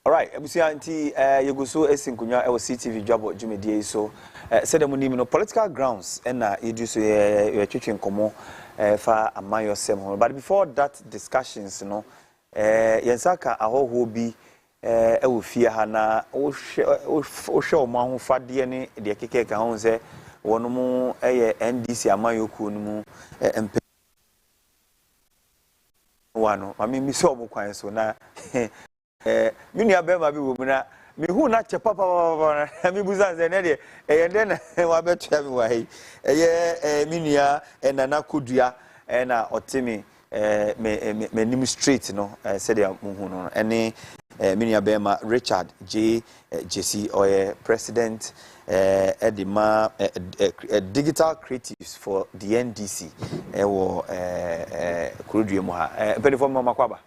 All right, ebusia nti yeguso esinkunya e wo Ctv Dwabo dwumedie so said the money no political grounds na yedu so ye twetwe nkomo fa amayosem ho. But before that discussions no yensaka ahoho bi e wo fie ha na wo hwe o ma ho fade ne de keke ka ho se wono mu eye NDC amayoku no mu empe wano mami mi so mo kwan so na mini abema bi wo na mi hu na che papa mi buza ze ne de den wa betua mi wa hi minua na kodua na otimi me nim street no said ya mu hu no ene minua abema Richard JC oye president edima digital creatives for the NDC wo kurudue mu ha penifo mama kwaba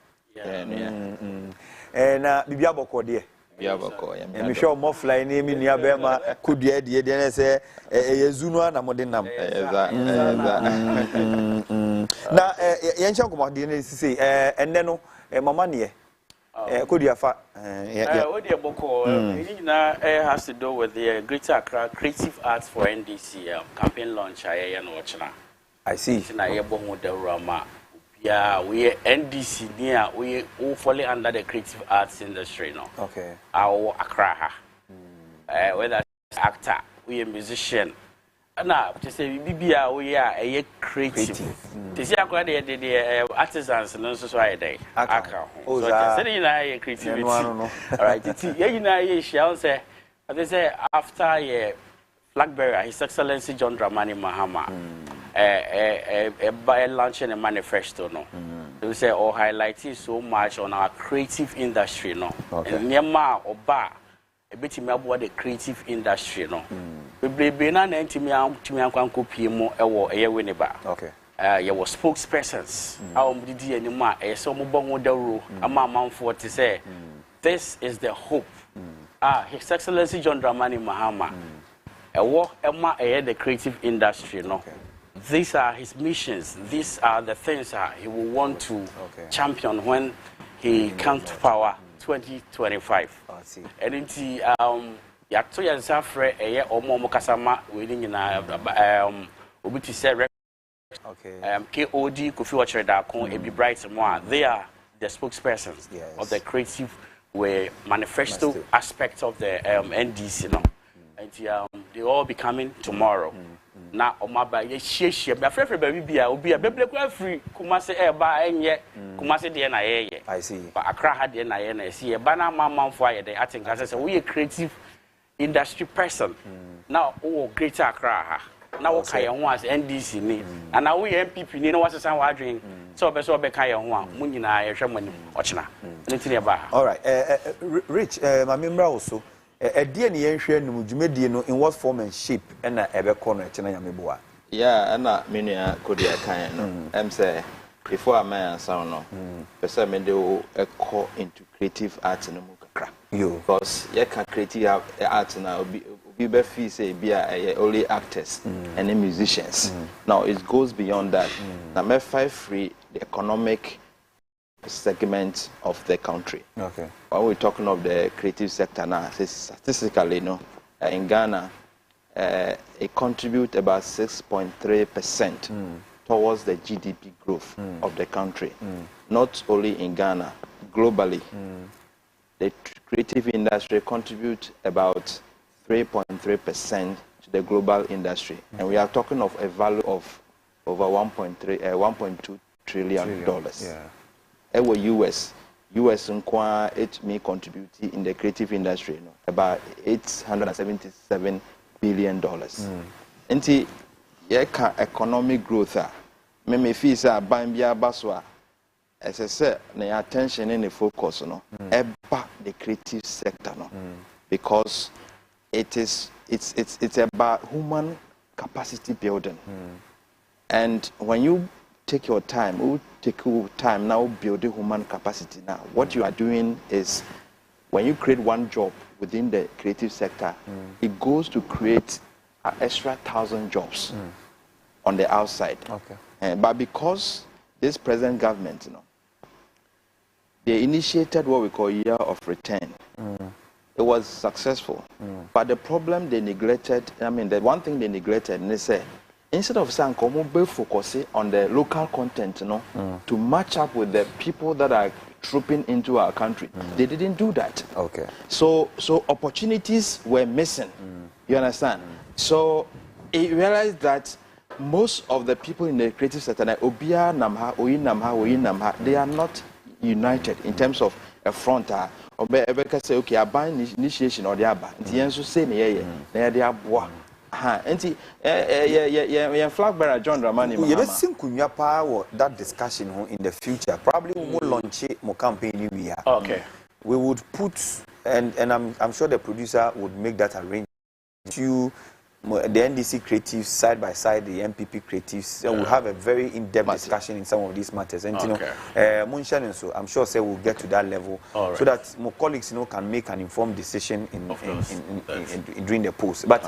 na bibia boko de bibia boko ya mi show mo fly ni mi nua be ma kudua de na se yezu no na mode nam na yencha komo de na sisi enne no mama ne kudua fa what the boko has to do with the Greater Accra Creative Arts for NDC campaign launch aye no ochina. I see na ye bo ho de rama. Yeah, we NDC near we all falling under the creative arts industry now. Okay. Our Accra. Whether actor, we a musician. Now, to say BBA we are a creative. To see the artisans and society. Accra. So saying I creativity. All right. You know, shall say. They say after a Blackberry, His Excellency John Dramani Mahama. By launching a manifesto, no. They say, oh, highlighting so much on our creative industry, no. Okay. And Myanmar or Bar, a bit about the creative industry, no. We be not to copy more or a winner. Okay. You were spokespersons. How did you anymore? A some bongo the rule, a man for to say, this is the hope. His Excellency John Dramani Mahama. A war, the creative industry, no. Okay. These are his missions. These are the things he will want to champion when he comes to power 2025. I see. And indeed, ya to ya safre omo mokasama we ni na obi to say KOD Kofi Ochireda kon Ebi Bright mo they are the spokespersons of the creative manifesto aspect of the NDC no. And they all be coming tomorrow. Na omaba ye hie be afrefre ba bibia obi a beble free Kumasi eba enye Kumasi de na ye. I see. But Accra had de na ye na see e ba na manfo aye de I think as say we a creative industry person. Now Greater Accra ha. Na wo ka ye ho as NDC ni. And now we MPP ni na wasesan wa adwen. So be ka ye ho a mu nyina ye hwe manim ochina. Nti ba ha. All right. Rich, my member also die ne yenhwe num dwumedie no in what form and shape na ebekọ no eche na yameboa. Yeah, na menua kodia kan no. Em say before I sound no. Person me dey echo into creative art no mu kakra. Because you can creative art na obi be feel say be only actors and musicians. Now it goes beyond that. Na me five free the economic segment of the country. Okay. When we're talking of the creative sector now, statistically, in Ghana, it contributes about 6.3% towards the GDP growth of the country. Not only in Ghana, globally, the creative industry contributes about 3.3% to the global industry. And we are talking of a value of over $1.2 trillion. Yeah. US it may contribute in the creative industry about $877 billion. Nti yeka economic growth me feel say ban bia baswa as I say na attention and the focus eba the creative sector because it's about human capacity building. And when you take your time, now building human capacity. Now, what you are doing is when you create one job within the creative sector, it goes to create an extra 1,000 jobs on the outside. Okay. But because this present government, they initiated what we call year of return. It was successful, but the problem they neglected, I mean, the one thing they neglected, and they say, instead of saying, focus on the local content, to match up with the people that are trooping into our country, they didn't do that. Okay. So opportunities were missing. You understand? So he realized that most of the people in the creative sector, like Obia Namha, Oyi Namha, they are not united in terms of a front. Or say, okay, I buy initiation or the Abba. The answer say, yeah, they are bois. And flag bearer John Dramani. You ever seen Kunya power that discussion in the future? Probably we will launch more campaign we are. Okay. We would put, and I'm sure the producer would make that arrangement. You, the NDC creatives side by side, the MPP creatives, we'll have a very in-depth discussion in some of these matters. And you know, Munshan and so I'm sure say we'll get to that level so that more colleagues can make an informed decision in during the post. But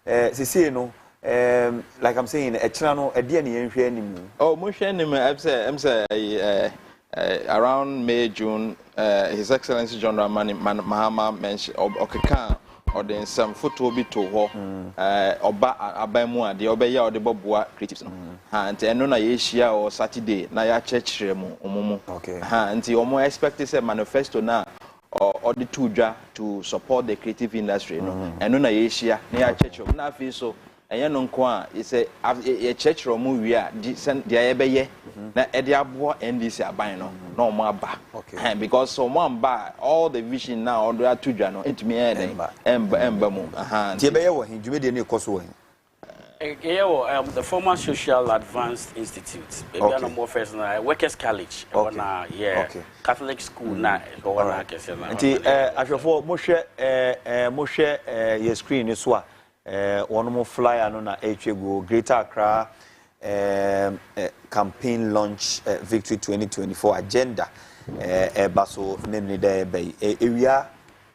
you know, like I'm saying, a channel, a DNA. Oh, Munshan, I'm saying around May, June, His Excellency John Dramani Mahama mentioned Okeka. Or then some photo be to her, Oba Abamua, the Obeya or the Bobua critics. And no Asia or Saturday, Naya Church Remo. Okay. And the Omo expected a manifesto now or the Tuja to support the creative industry. And no Asia, Naya Church of Nafiso. And Yanonqua is a church or movie, the Ebeye, na Ediabua and this Abino, no more bar. Okay. And because someone buy all the vision now, or there are two jano, it me Embamu. Tibea, you made any cost way. The former Social Advanced Institute, maybe more first Workers College, Catholic school now. As for Moshe, your screen is what. One more flyer on a Greater Accra campaign launch victory 2024 agenda. Basso namely there by area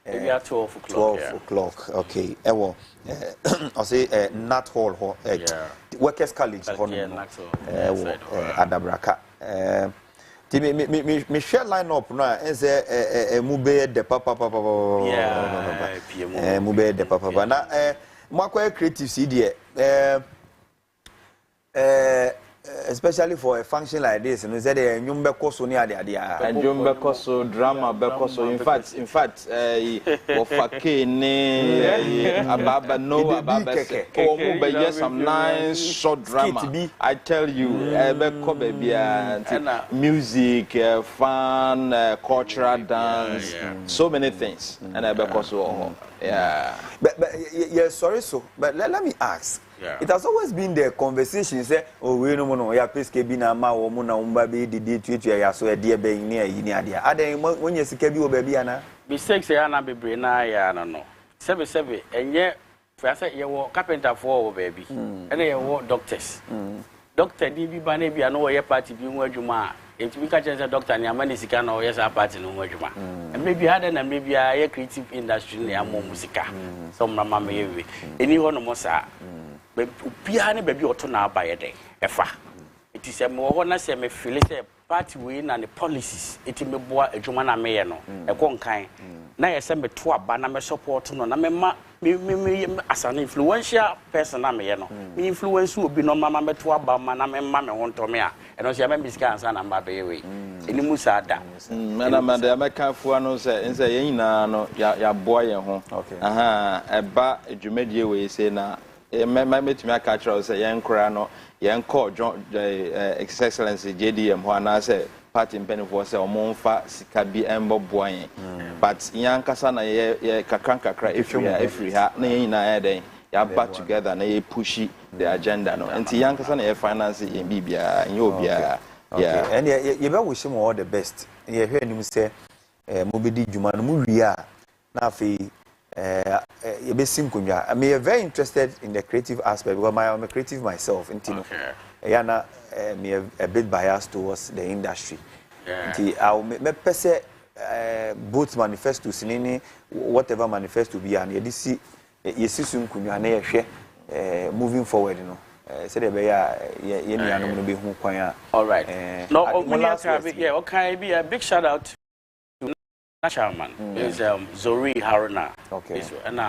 12 o'clock. Okay. I'll say Nat Hall, Workers College, Adabraka. Me share line up now is a mube de papa mube de papa na Mwakwe creative CD especially for a function like this, and we said nyumbe koso ni ade and nyumbe koso drama be koso in fact ofake ni ababa no ababa oh mube yes some nice short drama I tell you be ko bia music fun cultural dance so many things and be koso but yeah sorry but let me ask. It has always been the conversation say oh we no ya peske bi na ma wo mu na umba be didi tuetu ya so e de be ni ayi ni ade adan wonye sika bi wo ba bi ana mistakes ya na bebre na ya no sebe enye fa say ye wo carpenter for wo ba bi ene ye wo doctors doctor di bi ba na bi ana wo ye party bi nwa adwuma it we catch say doctor ni amani sika na wo ye sa party no nwa adwuma maybe had na maybe ya creative industry na ammo musika so mama me yewe eni ho no mo sa Pia ne baby oto na abaye de efa it is me wo na se me feel say party we na the policies it me boa adwuma na me ye no e ko nkan na ye se me to aba na me support no na me ma me as an influential person na me ye no me influence obi no mama me to aba ma na me ma me ho nto me a e no se me bisika ansa na mba be we eni musa da na manda ya meka fu ano se nse ye nyina no ya boa ye ho eba adwumadie we se na my mate me catch us yen kra no yen call John Excellency JDM ho na say party mpenifo say omonfa sika bi embo boan but yan kasa na ye kakra every ha na yen na ya den ya back together na ye push the agenda no nti yan kasa na ye finance yen bibia yen obia yeah and ye be wish him all the best ye hwe nim say mo be di djuma no mo wi a na afi I'm very interested in the creative aspect because I'm a creative myself. I'm a bit biased towards the industry. I'll make both manifestos in whatever manifesto be and you see moving forward, you know. All right. No, okay, be a big shout out chairman is Zori Haruna. Okay. And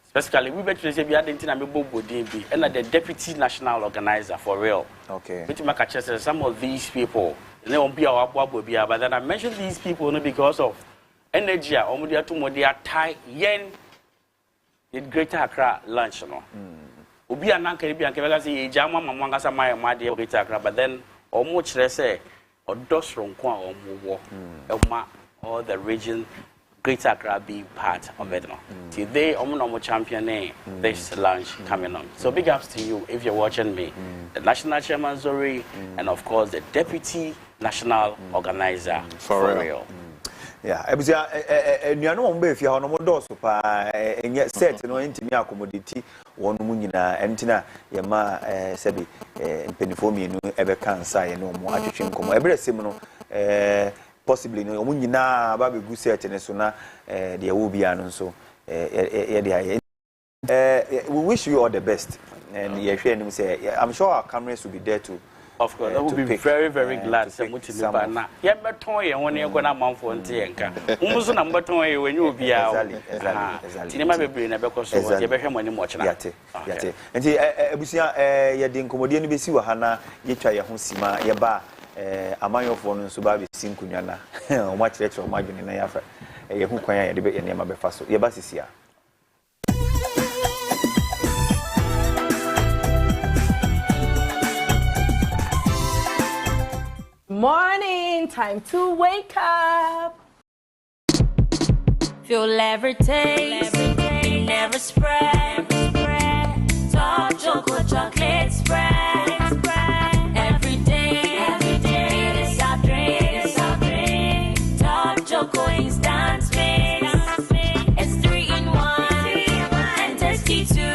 specifically, we better say we are the and the deputy national organizer for real. Okay. But some of these people, they won't be our but then I mentioned these people only because of energy or media to media tie yen the Greater Accra lunch. No. Ubi and Caribbean Kavasi, Jama Mangasa my dear Greater Accra, but then almost let's say or dos from Kwa or Muwo, or the region. Greater Accra being part of it. Today, I'm championing this launch coming on. So big ups to you if you're watching me. The National Chairman Zori, and of course the Deputy National Organizer for real. Yeah, I was no if you are no more doors, and yet set no intimate commodity, one munina, entina, Yama, Sebi, Penifomi, no ever can say no more. I think every similar. Possibly no munyina ba be gu set ne so na de wo bia no so we wish you all the best and you hear him say I'm sure our cameras will be there too. Of course, I will be very, very glad to meet you. Now, yeah, but toy when you're going to mount for Tienka. Almost number 2 when you be out. Exactly. Cinema be bring a because you better when you watch that. And Busia, you didn't commodity be see Hana, you try your Hunsima, Yaba, Amayo for Subabi Sinkunyana, or much extra margin in Africa. You who can debate your name of Faso, Yabasisia. Morning, time to wake up. Feel every taste, never spread. Top chocolate spread. Every day, it's our drink. Top choco instant mix. It's 3 in 1 and tasty too.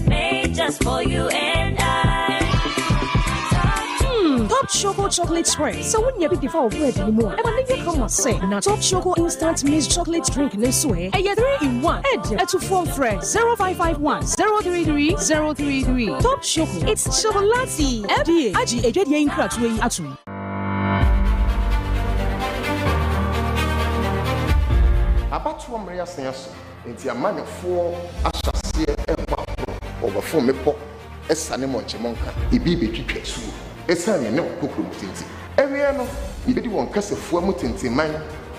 Made just for you and I. Top Choco chocolate spread. So when you be before bread anymore, and when you come and say, now Top Choco instant mixed chocolate drink this way, and you 3 in 1. Add to phone friend 0551 033 033. Top Choco, it's chocolatey. FDA, I get you in crutch way atu. About 1 million seniors, into a man of 4 associate over 4 mepo, a sanimon chimonka, a baby triplets. Esa me no kokro mutinti ewe no ibedi won kase fuo mutinti man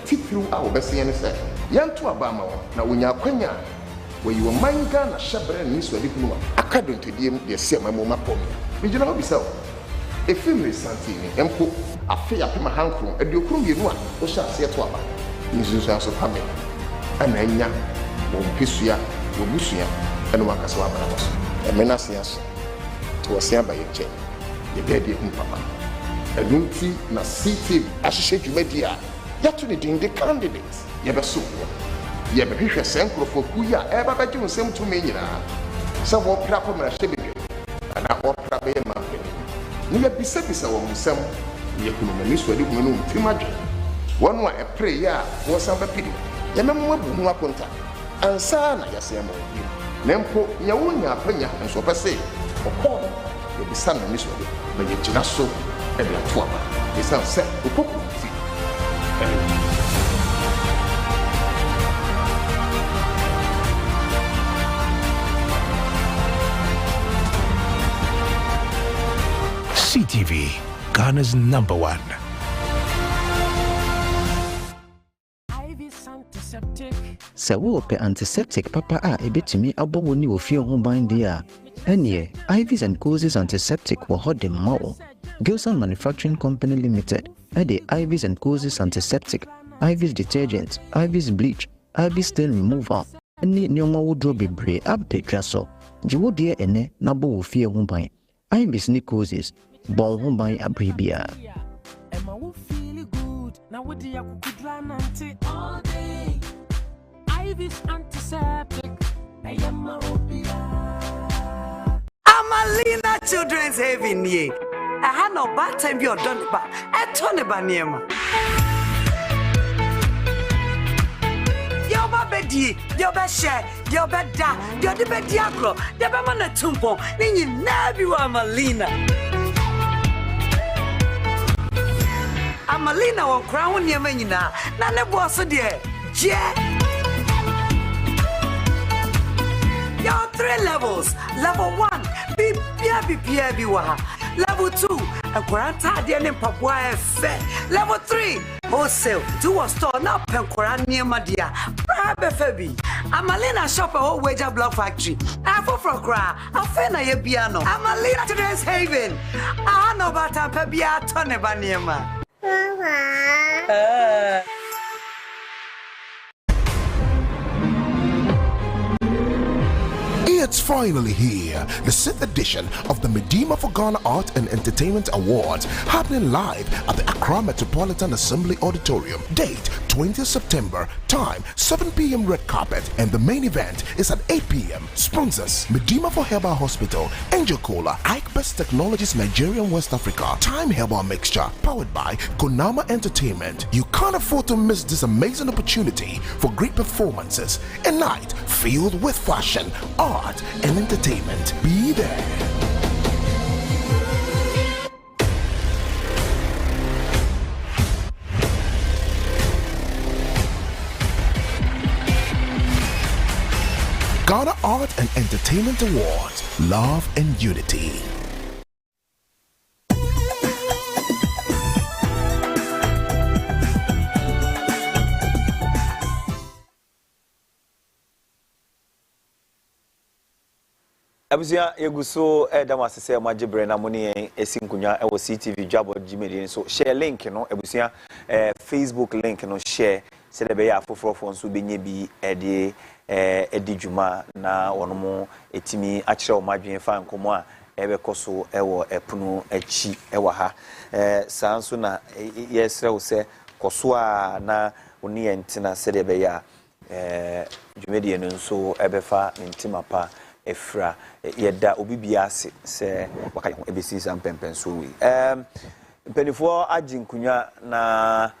titru a obese yen se yanto abama wo na onya kwanya wo yi wo man ga na hyebre ni so adi kunu aka dontodiem de se mamu mapom me gina obisa wo efimre santini empo afi apema hankro adi okuru bienu a wo sha se to aba ni zuzu aso pame ana nya wo mpesua wo busua eno wakasa wa bana boso emena siaso to se aba ye the baby papa. And Nunti na Ctv Associate Media. Yatu ni the candidates. Yabasu. Yabapisha Sankro for Kuya, Eba Jun Sem to Menina. Some walk up on a shabby. And I walk up a mountain. Near Bisepisa or some Yakumanis were doing too much. One way a prayer was some pity. Yamama Bunwapunta. And Sana Yasamo. Nempo Yawunya Pena and so per se. Or call. You'll be son of Miss Wally, but you're just so and you're twelve. It's not set to cook. Ctv, Ghana's #1. Sɛ wopɛ antiseptic papa a ebetumi abɔ wo ni ofie ho ban dia ɛneɛ Ivy's and Causes antiseptic wɔ hɔ de ma wo. Gilson Manufacturing Company Limited ɛde Ivy's and Causes antiseptic, Ivy's detergent, Ivy's bleach, Ivy's stain removal ɛne nneɛma woduro bebree abɛtwa so. Gye wo deɛ ɛnɛ na bɔ wo fie ho ban. Ivy's ne Causes bɔ ho ban abere biara. Ivy's antiseptic. Amalina Children's Haven ye. I had no bad time you're done about. I told about Niema. Your baby, your best share, your bed da, your the bed diagro, the Bamana Tumpo, then you never Amalina. Amalina won crown nyema nyina na ne boss de je. There are 3 levels. Level 1, BPA wa. Level 2, a quaranta de ne papua efe. Level 3, wholesale. Do a store na penkora nyema dia. Prabe febi. Amalina shop a whole wager block factory. Afo for cra. Afena ye biano. Amalina today's haven. No bata pe bia tone ba nyema. It's finally here, the 6th edition of the Medema for Ghana Art and Entertainment Awards, happening live at the Accra Metropolitan Assembly Auditorium. Date 20th September, time 7 p.m. red carpet, and the main event is at 8 p.m. Sponsors: Medema for Herbal Hospital, Angel Cola, Ike Best Technologies Nigerian West Africa, Time Herbal Mixture, powered by Konama Entertainment. You can't afford to miss this amazing opportunity for great performances. A night filled with fashion, art, and entertainment. Be there. Ghana Art and Entertainment Awards. Love and unity. Abusia yeguso edam asese majibre na moni esinkunya ewo Ctv Dwabo Gmail so share link no abusia Facebook link no share se de be ya foforo nso benye bi edi djuma na wonomo etimi akire o madwen fa nkomo a ebekoso ewo epunu achi ewa ha sanso na yesre wo se koso a na oni entina se de be ya djumedie no nso ebefa ntima pa efra yeda obibia se wakaya ebesi sampempen so wi mpenifo ajinkunya na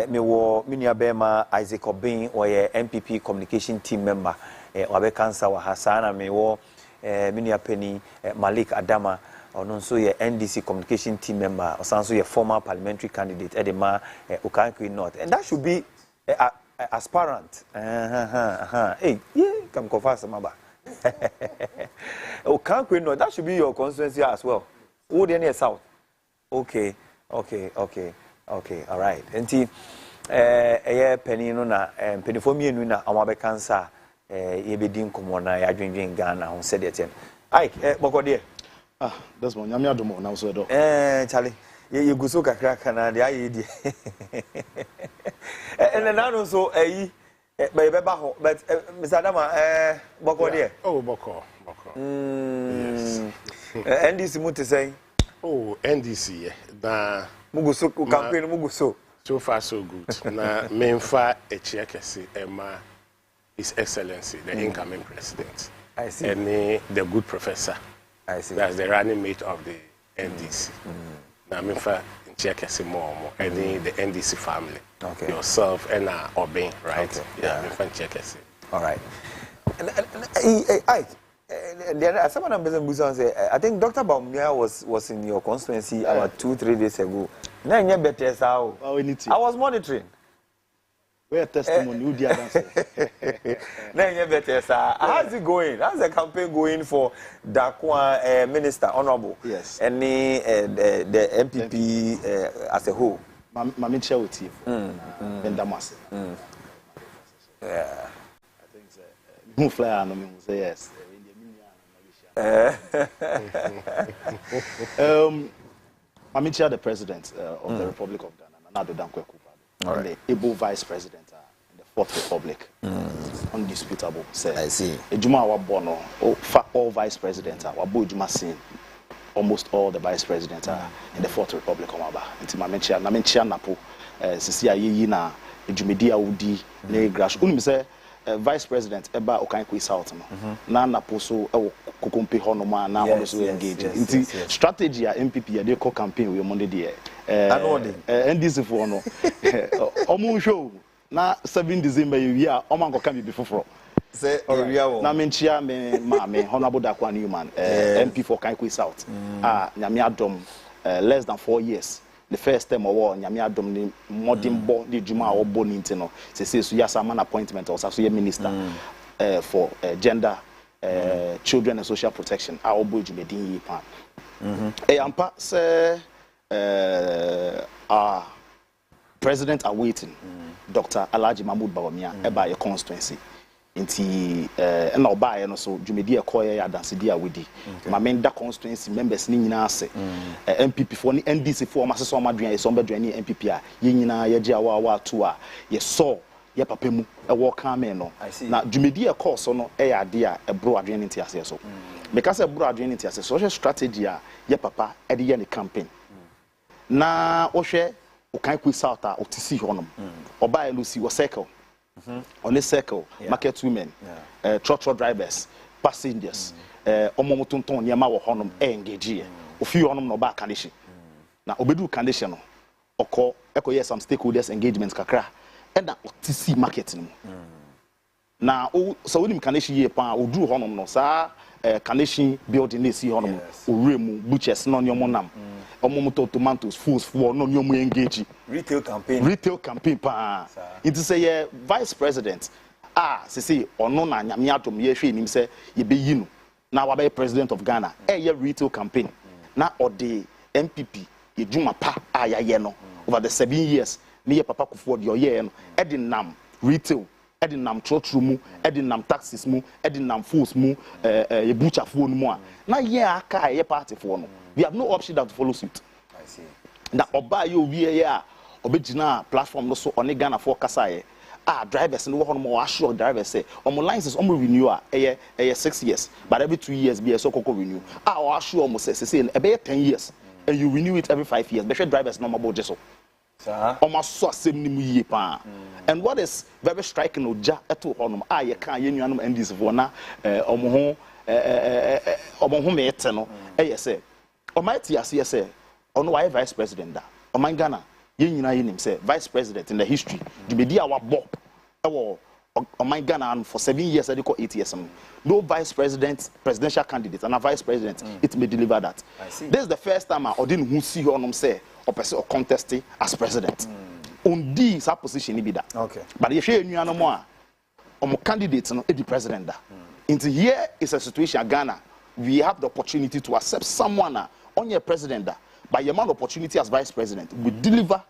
mewo minia bema Isaac Obin oye MPP communication team member wabe kansa wa hasana mewo minia peni Malik Adama ono nso ye NDC communication team member osanso ye former parliamentary candidate edema Okankwi North, and that should be aspirant hey yeah come confess maba Okankwi North, that should be your constituency as well. Who the near south? Okay, all right. Enti penny no na penny for me no na amabe cancer ye be din komo na ya dwendwen Ghana ho said it. Ike bokode that's one nyame adomo na so do Charlie ye guso kakra kana de aye di and na no so Beba ho, but Mr. Adama, Boko there. Oh, Boko. Yes. NDC muti say. Oh, NDC. Na Muguso campaign Muguso. So far so good. Na memfa echiakesi Emma His Excellency, the incoming president. I see. And the good professor. I see. That's the running mate of the NDC. Na memfa echiakesi more and the NDC family. Okay. Yourself and Obin, right? Okay. Yeah, check. All right. Someone I'm business say I think Dr. Baumia was in your constituency about 2-3 days ago. Now you better how I was monitoring. Where testimony you did answer. Now you better how's it going? How's the campaign going for Dakwa Minister Honorable? Yes. And the MPP as a whole. Mami share with you. Bendamas. Yeah. I think so. Who fly no me say yes. Mami share the president of the Republic of Ghana, Nana Dankwa Kufuor. And the able vice president in the Fourth Republic. Undisputable. Say. I see. Ejuma wa bono. All vice presidents are wabo ejuma sin. Almost all the vice presidents are in the Fourth Republic of Ghana. Inti mamenchia napo sisi ayi na ejumedi awudi na grass. Unu say vice president eba Okankwi South no. Na napo so kokompe hono ma na hono so engage. Inti strategy a MPP ya dey call campaign we Monday there. NDC for no. Omo show na 7 December year o man go come be foforo. Say area wo na menchia me honorable Dakwa Newman MP for Okankwi South nyame adom less than 4 years the first time or nyame adom ni modern bo the juma or boni ntino say so yes man appointment or so minister for gender children and social protection our boy jumedin yi pa ampa say president awaiting Dr. Alhaji Mahmoud Bawumia eba your constituency nti na oba no so dwumedi ekoye ya dansedi a wedi ma men da constituency members ni nyina ase MPP for ni NDC for ma seso ma dwan so mbadwan ni MPP a ye nyina ye gye awa to a ye so ye papa mu e wo kan me no na dwumedi ekọ so no e ya ade a ebro adwan ni ase so because ebro adwan ni ase social strategy a ye papa e de ye ni campaign na wo hwe o kan ku south a o tisi honom oba e lucy wo circle on a circle, market women, truck drivers, passengers, omomotonton niama wo honum engage. Ofi honum no ba condition. Na obedu condition oko ekoye some stakeholders engagements kakra. And na TC market no. Na so we condition ye pa odu honum no sa condition building na si honum oremu butchers no nyomo nam. Omomoto tomatoes foods for no nyomo engage. Retail campaign pa it is a vice president say ono na nyame atom ye hwe nim say ye be yi no na wa be president of Ghana retail campaign na ode MPP ye dwuma pa ye no over the 7 years ne ye papa kofo de ye no nam retail nam trotro mu nam taxes mu nam foods mu ye butcher fo no mu a na ye aka ye party fo no we have no option than to follow suit. I see. Na oba ye obi ye a obegina platform no so on Ghana for kasaye drivers no ho no assure drivers say on licenses on renew a 6 years but every 2 years be so koko renew o assure mo say e be 10 years and you renew it every 5 years be sure drivers no mabo jeso sir o ma so asem ni mu yie pa and what is very striking oja eto ho no ye kan ye nuanom NDC for na omo ho me ete no say o mighty as ye say ono why vice president da o man Ghana nyina yenim say vice president in the history dubedi our bob on my Ghana for 7 years I call 8 years no vice president presidential candidate and a vice president it may deliver that. I see. This is the first time I didn't who see on say or person or contest as president on this position be that okay but if you no more candidate no the president da into here is a situation Ghana we have the opportunity to accept someone on your president da by your man opportunity as vice president we deliver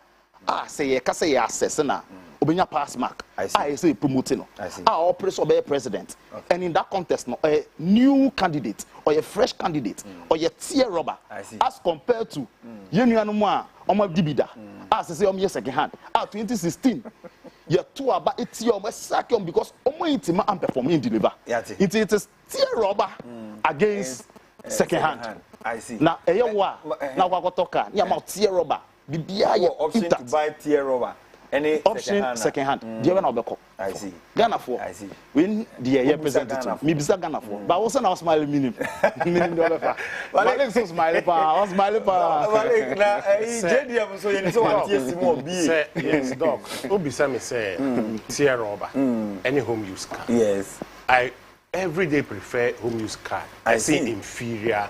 say ye kase ye assess na obenya pass mark I say promoting no operation be president and in that contest no a new candidate or a fresh candidate or a tier robber as compared to yenuanu mu a omo dibida as say omo second hand 2016 ye two about it year omo sack because omo intima am perform in deliver it is tier robber against second hand. I see. Now, now what talker? Yeah, about tier rubber. Bibia option to buy tier rubber. Any option second hand. Do you know? I see. Ghana for. I see. When the representative, me bisa Ghana for. But also now smiling minimum dollar. But let's so smiling pa. Was smiling pa. But na JD am so you so want TSC more be. Yes, doc. Obisa me say tier rubber. Any home use car. Yes. I every day prefer home use car. I see inferior.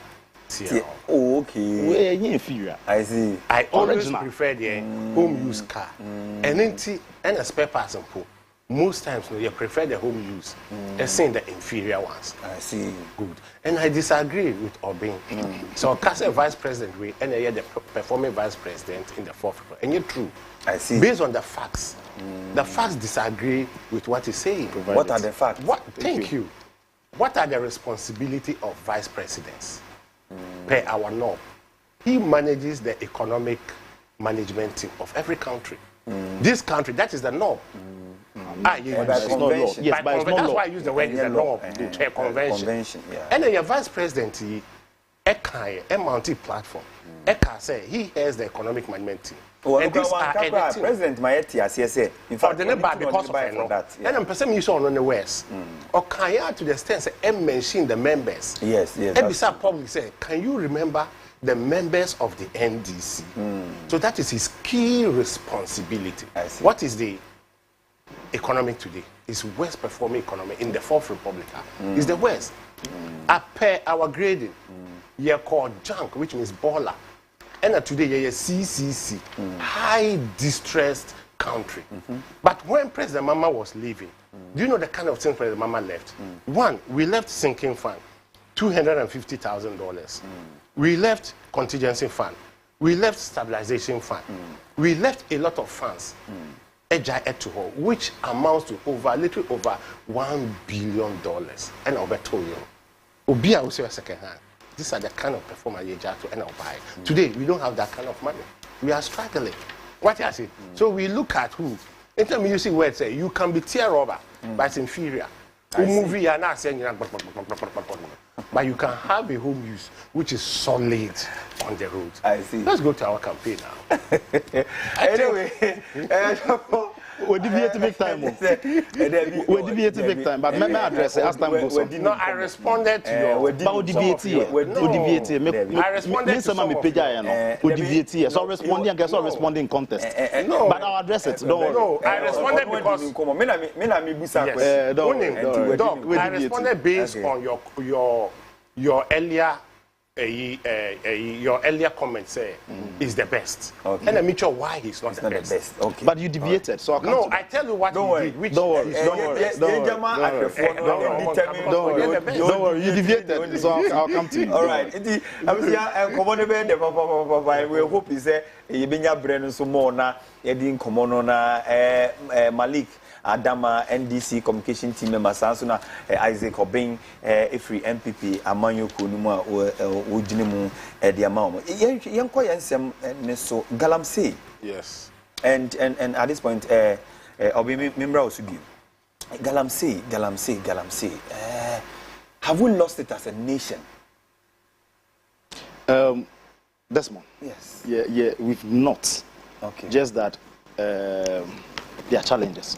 Oh, okay. We're inferior. I see. I always prefer the home use car. And then and a spare parts and pool. Most times you prefer the home use. And seeing the inferior ones. I see. Good. And I disagree with Obin. So cast a vice president way and I the performing vice president in the fourth. And you're true. I see. Based on the facts. The facts disagree with what he's saying. What are the facts? Thank you. What are the responsibility of vice presidents? Per our norm. He manages the economic management team of every country. This country, that is the norm. By convention. Yes, by that's why I use the word is the norm. Convention. Yeah. And then your vice president, a multi-platform. Eka say he has the economic management team. And these are President Maeti as he say. In fact, because of that. And I'm person you saw on the West. Or can to the extent say mention the members. Yes. And beside public say, can you remember the members of the NDC? So that is his key responsibility. What is the economic today? It's West performing economy in the Fourth Republic. It's the West. Per our grading, you're called junk, which means baller. And today, yeah, CCC, high distressed country. But when President Mama was leaving, do you know the kind of things President Mama left? One, we left sinking fund, $250,000. We left contingency fund. We left stabilization fund. We left a lot of funds. Which amounts to a little over $1 billion. And over told you, also a second hand. These are the kind of performance you have to end up buy. Today, we don't have that kind of money. We are struggling. What I say? So we look at who. Anytime you see words say you can be tear rubber, but it's inferior. Movie are not saying but you can have a home use which is solid on the road. I see. Let's go to our campaign now. Anyway, we debate to make time. We debate to make time. But my address as time goes on. No, I responded to your. But we debate here. We debate here. I responded to some of it. We debate here. So responding, I guess, or responding contest. No, but I'll address it. Don't worry. No, I responded because. I responded based on your earlier. Your earlier comment say is the best, and I'm not sure why he's not the best. Okay. But you deviated, so I tell you what he did. Which don't worry. Don't worry. You deviated, so I'll come to you. All right. We hope is you bring your brain so more na edin komono na Malik Adama NDC communication team member Sansuna Isaac Obeng Free MPP Amanyo Kunuma Ujinimu the amount. Yanko yansem so Galamsey. Yes. And at this point Obi Mimbra Osugi. Galamsey. Have we lost it as a nation? Desmond. Yes. Yeah, we've not. Okay. Just that there are challenges.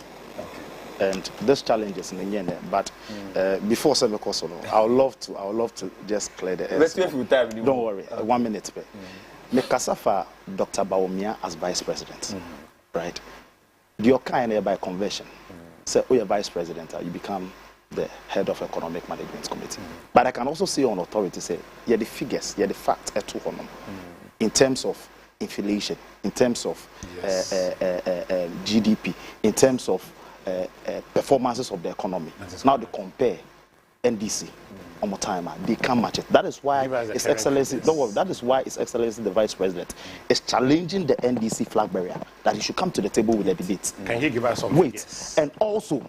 And those challenges in the end, but before Sebe Kosono, I would love to just clear the air. Don't worry, 1 minute. Me kasafa Dr. Bawumia as vice president, right? You're kind of by convention. Say, oh, you're vice president, you become the head of economic management committee. But I can also say on authority, say, yeah, the figures, yeah, the facts are too honor in terms of inflation, in terms of GDP, in terms of performances of the economy. Now they compare NDC on more time. They can't match it. That is why His Excellency. Don't worry. That is why His Excellency the Vice President is challenging the NDC flag bearer that he should come to the table with the debates. Can he give us some? Wait, and also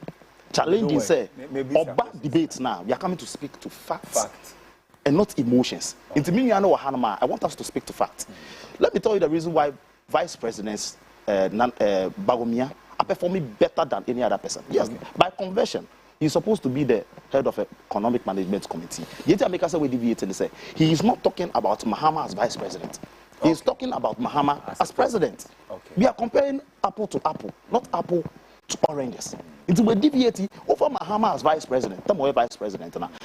challenging say about debates now. We are coming to speak to facts. And not emotions. Into me, I want us to speak to facts. Let me tell you the reason why Vice President Bawumia are performing better than any other person. Yes, by convention, he's supposed to be the head of economic management committee. Yet America said we deviate and say he is not talking about Mahama as vice president. He is talking about Mahama as president. Okay. We are comparing apple to apple, not apple to oranges. It's we deviate over Mahama as vice president.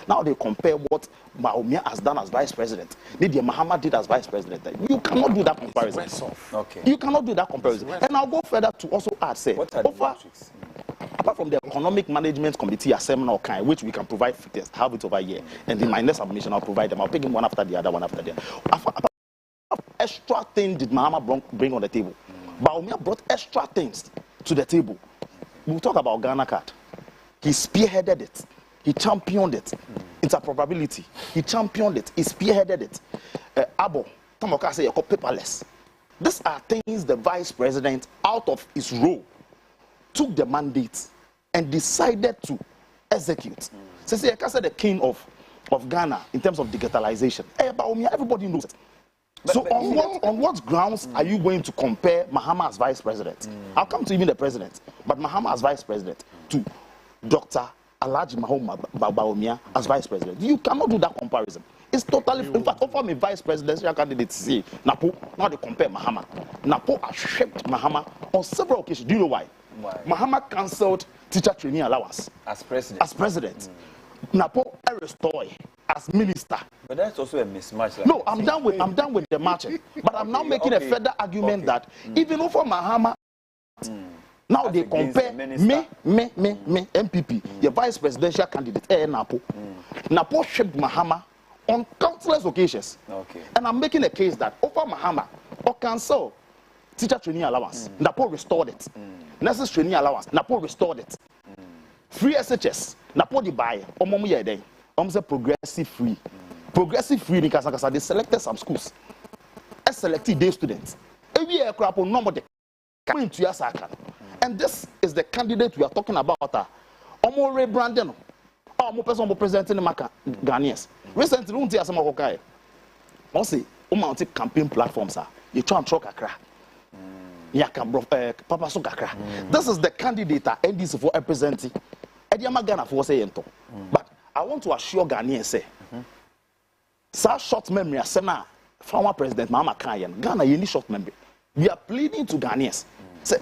Now they compare what Bawumia has done as vice president. Mahama did as vice president. You cannot do that comparison. Okay. You cannot do that comparison. And I'll go further to also add, say, apart from the economic management committee seminar kind, which we can provide figures, have it over here, and in my next submission I'll provide them. I'll pick them one after the other. Extra thing did Mahama bring on the table. Bawumia brought extra things to the table. We'll talk about Ghana card. He spearheaded it. He championed it. Interoperability. He championed it. He spearheaded it. Abo, Tamoka say you're paperless. These are things the vice president, out of his role, took the mandate and decided to execute. So say the king of Ghana in terms of digitalization. Everybody knows it. So on what grounds are you going to compare Mahama as vice president? I'll come to even the president, but Mahama as vice president to Dr. Alhaji Mahoma Bawumia as vice president. You cannot do that comparison. It's totally, in fact, offer me vice presidential candidate say Napo, now they compare Mahama. Napo has shaped Mahama on several occasions. Do you know why? Mahama cancelled teacher training allowance as president. Napo restored as minister. But that's also a mismatch. Like no, I'm done with the matching. But I'm now making a further argument that even over Mahama, now they compare me, MPP, your vice presidential candidate, Napo. Napo shaped Mahama on countless occasions. Okay. And I'm making a case that over Mahama, cancel teacher training allowance. Napo restored it. Nurses training allowance. Napo restored it. Free SHS. Napo the buy. Omomu ye den. Say progressive free. Progressive free because they selected some schools. A selected day students. Every year crap on number the coming to your circle. And this is the candidate we are talking about. Omo rebranding. Omo person presenting the Maka Ghanaians. Recently, we see some of okay. I say, mountain campaign platforms are. You try and truck a crack. Papa so kakra. This is the candidate NDC for representing. Ediama Ghana for saying to. But I want to assure Ghanaians say, sir, short memory as Sena, former President Mama Kayan, Ghana, you need short memory. We are pleading to Ghanaians. Say,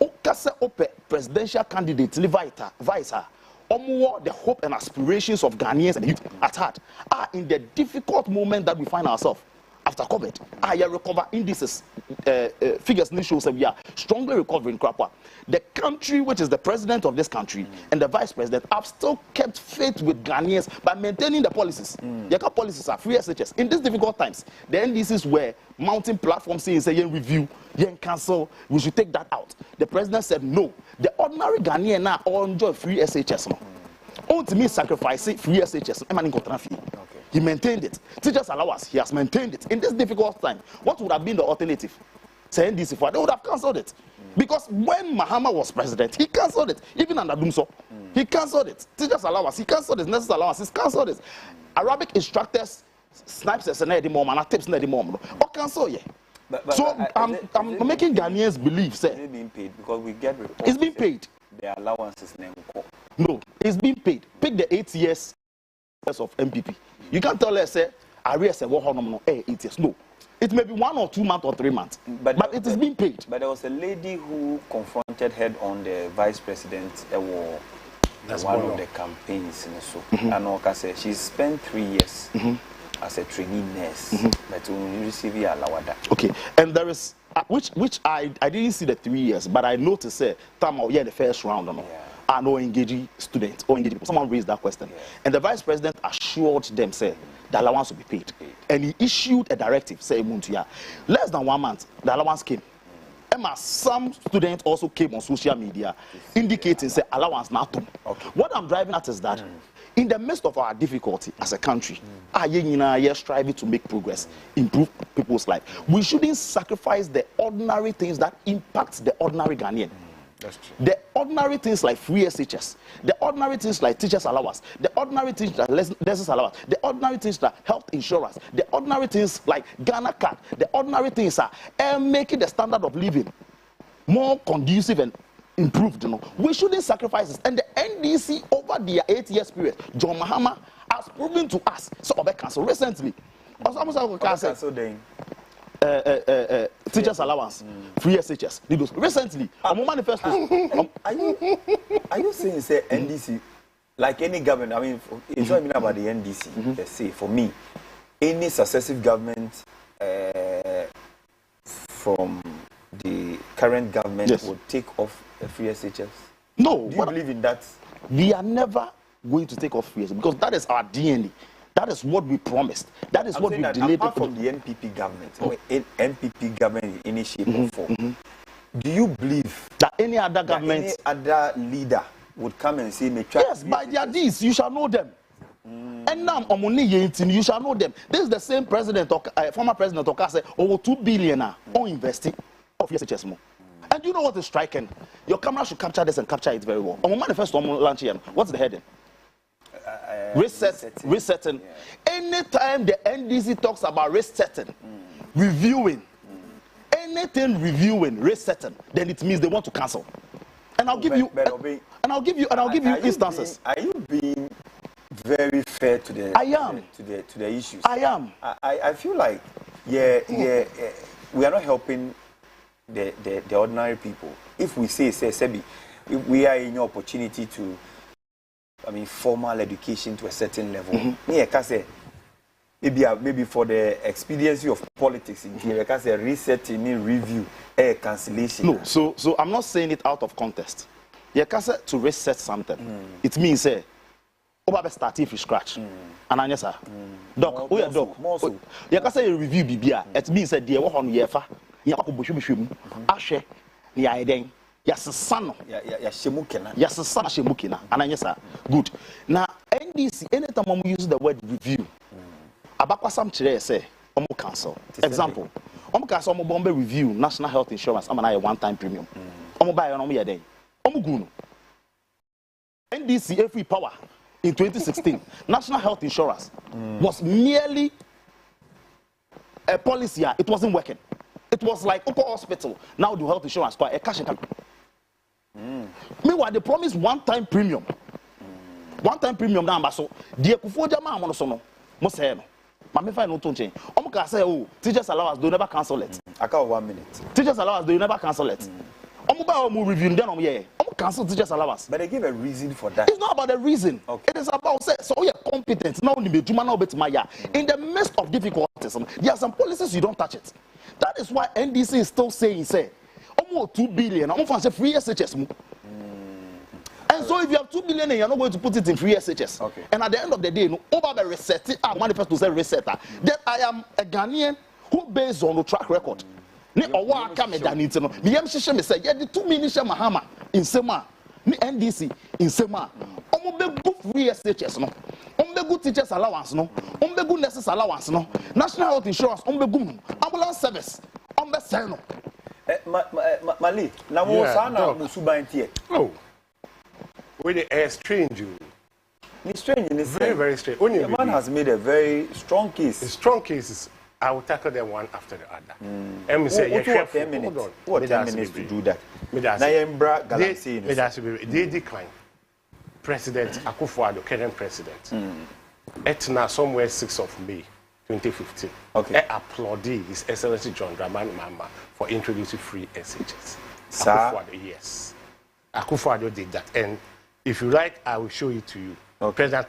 Okase Ope presidential candidate, Vice, the hope and aspirations of Ghanaians and youth at heart are in the difficult moment that we find ourselves. After COVID, higher recover indices, figures shows that we are strongly recovering. The country, which is the president of this country and the vice president, have still kept faith with Ghanaians by maintaining the policies. Their policies are free SHS. In these difficult times, the NDCs were mounting platforms saying, say, review, cancel, we should take that out. The president said, no. The ordinary Ghanaian now all enjoy free SHS. Ultimately, sacrificing free SHS. He maintained it. Teachers allowance, he has maintained it. In this difficult time, what would have been the alternative? Saying this, they would have cancelled it. Because when Mahama was president, he cancelled it. Even under Dumso, he cancelled it. Teachers allowance, he cancelled it. Nurses allowance, he cancelled it. Arabic instructors, snipes, and tips, or cancel, yeah. So I'm making Ghanaians believe, say, it's being paid because we get reports. It's being paid. The allowances no, it's being paid. Pick the 8 years of MPP. You can't tell us, say, arrears say, 8 years. No. It may be 1 or 2 months or 3 months. But it is being paid. But there was a lady who confronted head on the vice president one of the campaigns. And I said she spent 3 years as a trainee nurse, but only receive a lawada. Okay. And there is which I didn't see the 3 years, but I noticed time the first round are no engaging students or engaging people. Someone raised that question. And the vice president assured them, say, the allowance will be paid. And he issued a directive, say, less than 1 month, the allowance came. Emma, some students also came on social media indicating, say, allowance not to. What I'm driving at is that in the midst of our difficulty as a country, are striving to make progress, improve people's life. We shouldn't sacrifice the ordinary things that impact the ordinary Ghanaian. That's true. The ordinary things like free SHS, the ordinary things like teachers allowance, the ordinary things like nurses allowance, the ordinary things like health insurance, the ordinary things like Ghana card, the ordinary things are making the standard of living more conducive and improved. We shouldn't sacrifice this. And the NDC over the 8 years period, John Mahama has proven to us. So Obe cancel recently. Teachers allowance, free SHS. Recently, manifesto. Are you saying say NDC, like any government? I mean, it's not even about the NDC. Let's say for me, any successive government from the current government would take off the free SHS. No, do you believe in that? We are never going to take off free SHS because that is our DNA. That is what we promised. That is what we delayed. Apart from the NPP government, or NPP government in any shape or form, do you believe that any other government, any other leader would come and say, yes, by their deeds, you shall know them. And now, you shall know them. This is the same president, former president Oka said, over 2 billion on investing of SHS more. And you know what is striking? Your camera should capture this and capture it very well. On manifesto launch here, what's the heading? Resetting. Yeah. Anytime the NDC talks about resetting, reviewing, anything reviewing, resetting, then it means they want to cancel. And I'll give you instances. Are you being very fair to the? I am. To the issues. I am. I feel like we are not helping the ordinary people. If we say Sebi, we are in your opportunity to, formal education to a certain level. Me, I can say maybe for the expediency of politics in here, I can say resetting, review, cancellation. No, so I'm not saying it out of context. You can say to reset something. It means over starting from scratch. And I say, doc, doc. You can say review BBA. It means that the one year ya ko bo hwehwehwem ahwe ne ya eden ya sesa no ya shemu kena ya sesa shemu kena ananye sa good na NDC anytime we use the word review abakwasam kire say omo cancel example omo cancel omo bombe review national health insurance amana a one time premium omo buy omo ye den omo gu no NDC every power in 2016 national health insurance was merely a policy. It wasn't working. It was like Oko Hospital now do health insurance a cash income. Meanwhile they promised one time premium now so the Kufo Jama amono so no mo say no ma me find no to change omo say oh teachers allowance do never cancel it aka 1 minute teachers allowance do never cancel it omo ba omo review then omo yeah omo cancel teachers allowance but they give a reason for that. It's not about the reason. Okay. It is about say so you're competent now in the midst of difficulties there are some policies you don't touch it. That is why NDC is still saying say almost 2 billion almost free SHS. And so if you have 2 billion and you're not going to put it in free SHS, okay. And at the end of the day, no over the reset it, manifesto say resetter that I am a Ghanaian who based on the track record. Ni owa aka me da nti no me yam hyehyɛ me sɛ yɛde 2 million hyɛ mahama nsɛm a ni NDC nsɛm a ɔmo bɛgu free SHS no ɔmo bɛgu teachers allowance no ɔmo bɛgu nurses allowance no national health insurance ɔmo bɛgu no ambulance service ɔmo bɛsɛn no Mali na mo sa na mo suban tie oh when they are strange you it's strange in very very strange the man has made a very strong case strong cases. I will tackle them one after the other. And we say, what 10 minutes? What 10 minutes to do that? They decline. President Akufo-Addo, current president, Etna somewhere 6th of May 2015. Okay. Applauded His Excellency John Dramani Mahama for introducing free SHS. Akufo-Addo, yes. Akufo-Addo did that. And if you like, I will show it to you. Okay. President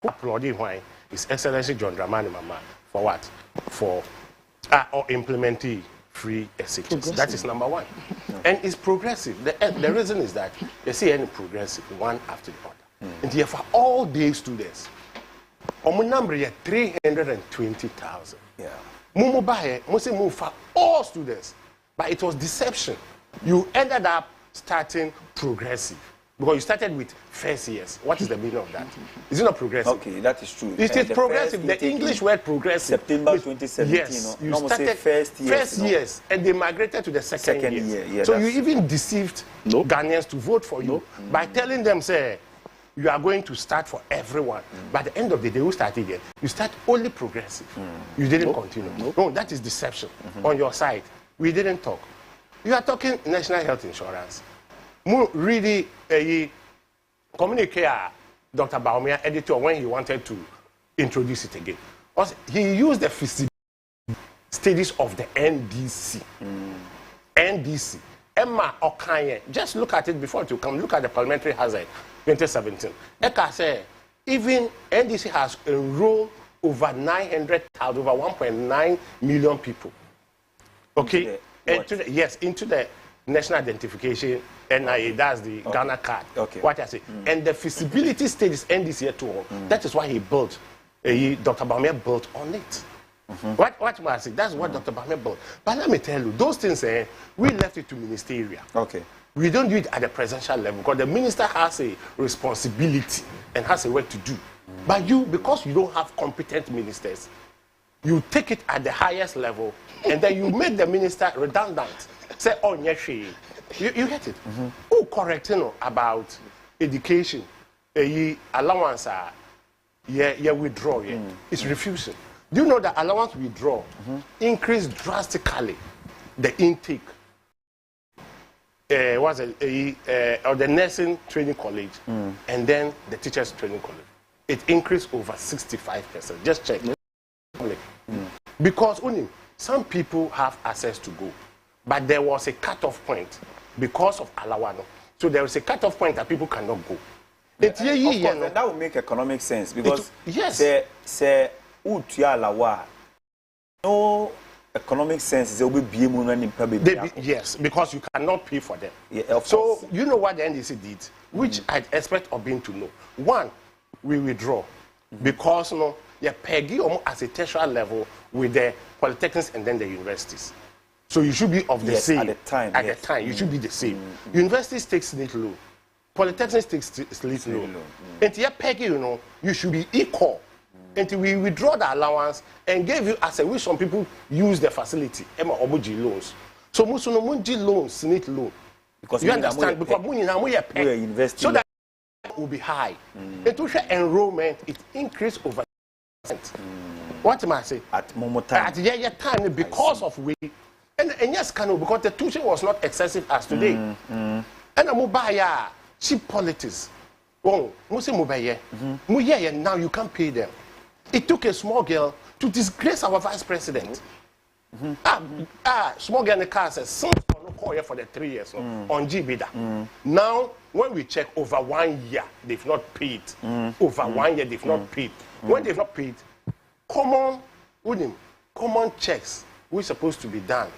applauded why His Excellency John Dramani Mahama for what? For or implementing free SHS. That is number one. And it's progressive. The reason is that you see any progressive one after the other. And therefore, all day students, our number is 320,000. Yeah. Move for all students. But it was deception. You ended up starting progressive. Because you started with first years. What is the meaning of that? Is it not progressive? Okay, that is true. It is progressive. The English word progressive. September 2017. Yes, you started first years, and they migrated to the second year. Yeah, so you even deceived Ghanaians to vote for you by telling them, say, you are going to start for everyone. By the end of the day, who started here? You start only progressive. You didn't continue. No, that is deception. On your side, we didn't talk. You are talking national health insurance. Really communicate Dr. Baumia editor when he wanted to introduce it again. He used the feasibility studies of the NDC. NDC. Emma Okanye, just look at it before you come. Look at the parliamentary hazard 2017. Eka said, even NDC has enrolled over 900,000, over 1.9 million people. Okay? Into the national identification. NIA, that's the Ghana card. Okay. What I say. And the feasibility stage is NDC at all. That is why he built, Dr. Baumia built on it. What must I say? That's what Dr. Baumia built. But let me tell you, those things, we left it to ministerial. Okay. We don't do it at the presidential level because the minister has a responsibility and has a work to do. But you, because you don't have competent ministers, you take it at the highest level and then you make the minister redundant. Say, oh, yes, you get it. Who correcting about education, allowance, withdraw, it's refusing. Do you know that allowance withdraw increased drastically the intake? Was of the nursing training college and then the teachers training college. It increased over 65%. Just check. Because only some people have access to go. But there was a cutoff point because of Alawano. So there was a cutoff point that people cannot go. Of course, and that would make economic sense because no economic sense is yes, because you cannot pay for them. Yeah, so you know what the NDC did, which I expect Obin to know. One, we withdraw because you're pegging as a tertiary level with the polytechnics and then the universities. So you should be of the same. At the time. At the time, you should be the same. Universities take state loan. Polytechnics take state loan. And to peggy, you should be equal. Until we withdraw the allowance and gave you as a way some people use the facility. Emma Obuji loans. So Musunomunji loans, Senate loan. Because you understand? Because we are investing. So that will be high. And to share enrollment, it increased over. What am I saying? At moment time. At the time, because of we. And yes, because the tuition was not excessive as today. And a mobile cheap politics. Oh, now you can't pay them. It took a small girl to disgrace our vice president. Small girl in the car says, son, no call here for the 3 years on GBida. Now, when we check over 1 year, they've not paid. Over 1 year, they've not paid. When they've not paid, common checks we're supposed to be done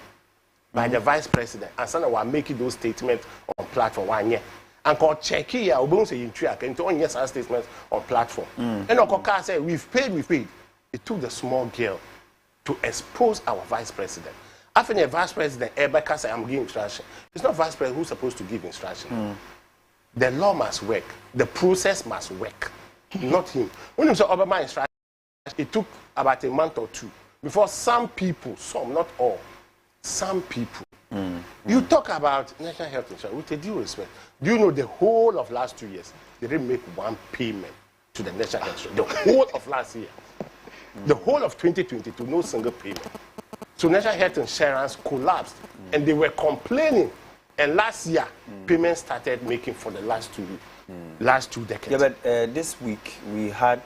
by the vice president. And some are making those statements on platform 1 year. And called check here, we don't say in track and to yes our statements on platform. And Okoka said, we've paid. It took the small girl to expose our vice president. After the vice president, everybody say I'm giving instruction. It's not vice president who's supposed to give instruction. The law must work. The process must work. Not him. When you say Obama instruction, it took about a month or two before some people, some, not all, some people. You talk about national health insurance with a due respect. Do you know the whole of last 2 years, they didn't make one payment to the national health insurance? The whole of last year. The whole of 2022, no single payment. So national health insurance collapsed. And they were complaining. And last year, payments started making for the last 2 decades. Yeah, but this week we had,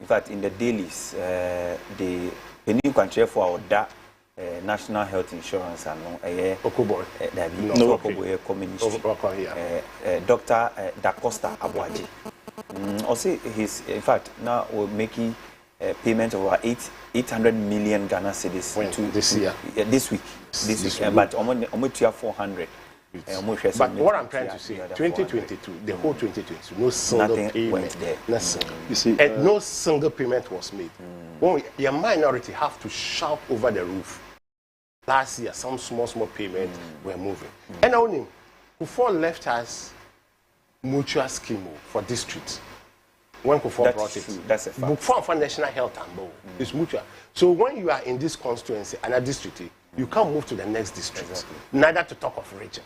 in fact, in the dailies, the new country for our national health insurance and Dr. Da Costa Abuaji. Also, he's in fact now we're making payment of over 800 million Ghana cedis this year. This week, but almost 400. But what I'm trying to say, 2022, the whole 2022, no single payment. You see, and no single payment was made. When your minority have to shout over the roof. Last year, some small payments were moving. And only Kufuor left us mutual scheme for districts. When Kufuor brought it, that's a fact. For national health and it's mutual. So when you are in this constituency and a district, you can't move to the next district. Neither to talk of region.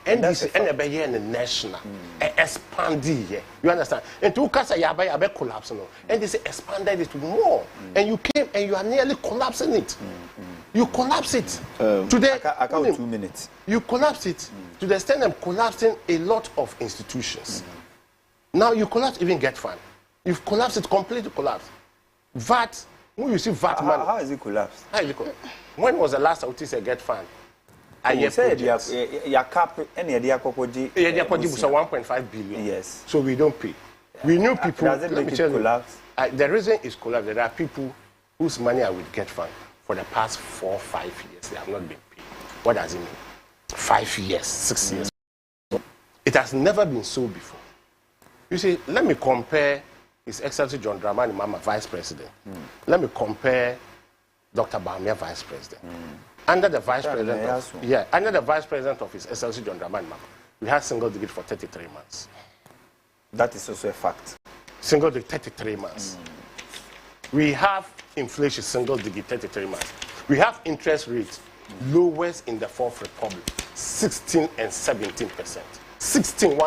And this and the national expand here. You understand? And to Kasa Yabe collapse. And they say expanded it more. And you came and you are nearly collapsing it. You collapse it. Today, I count 2 minutes. You collapse it to the extent of collapsing a lot of institutions. Now you collapse even Get Fund. You've collapsed it, completely collapsed. VAT, when you see VAT money. How is it collapsed? When was the last time you said Get Fund? I said your cap any idea Kokoji. 1.5 billion. Yes. So we don't pay. We knew people. Does it make it collapse? The reason is collapse. There are people whose money are with Get Fund for the past 4 or 5 years. They have not been paid. What does it mean? 5 years, 6 years. It has never been so before. You see, let me compare His Excellency John Dramani Mahama, Vice President. Let me compare Dr. Bawumia, Vice President. Under the Vice President, under the Vice President of His Excellency John Dramani Mahama, we had single digit for 33 months. That is also a fact. Single digit 33 months. We have inflation single digit 33 months. We have interest rates lowest in the Fourth Republic, 16 and 17%. 16.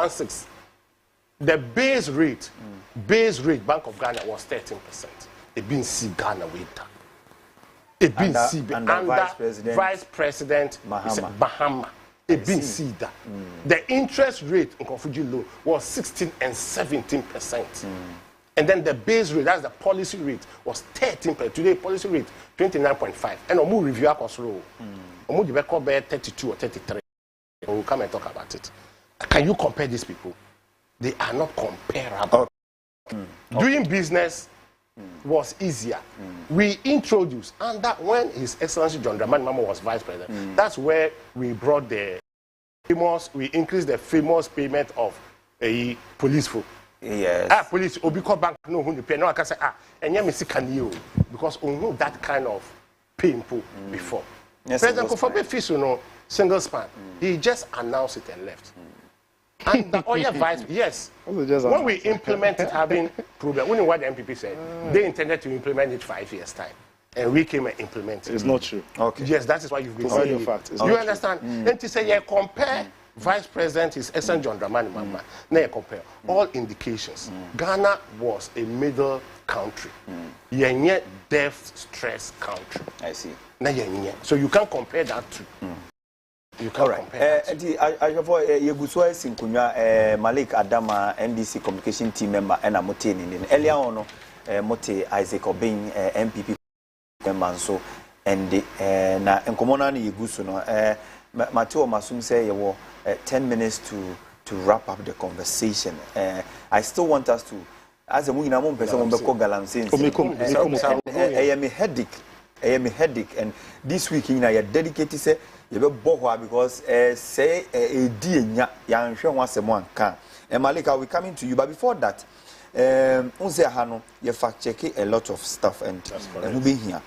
The base rate, Bank of Ghana was 13%. It been see Ghana with that. It been see under Vice President Bahama. It been see that. The interest rate in Kofuji loan was 16 and 17%. And then the base rate, that's the policy rate, was 13%. Today, policy rate 29.5. And Omu review cost row. Omu the 32 or 33. We'll come and talk about it. Can you compare these people? They are not comparable. Doing business was easier. We introduced, and that when His Excellency John Dramani Mahama was Vice President, that's where we brought we increased the famous payment of a police folk. Yes. Police, Obiko Bank, no, who you pay. No, I can say, and yeah, me see can you because we know that kind of painful before. President Kofobe Fisu, single span. He just announced it and left. And the other vice, yes. When we implemented having problem, only what the MPP said, they intended to implement it 5 years time. And we came and implemented it. It's not true. Okay. Yes, that is why you've been saying fact. You understand? And to say, compare Vice President is Esen John Dramani Mama. Now you compare all indications. Ghana was a middle country. Yenye death stress country. I see. Now yenye. So you can't compare that to. You can't compare that. I have Yeguswa Sinkunya Malik Adama NDC communication team member and Amote in earlier on Mote Isaac Obin MPP member so and na enkomona ni Yegusu no Mateo Masum say you 10 minutes to wrap up the conversation. I still want us to, as a woman, person will call Galamsin. I am a headache, and this week in I dedicated say you be bohwa because say a dear young show once a month can. And Malika, we coming to you, but before that, unse hano you fact check a lot of stuff and moving here.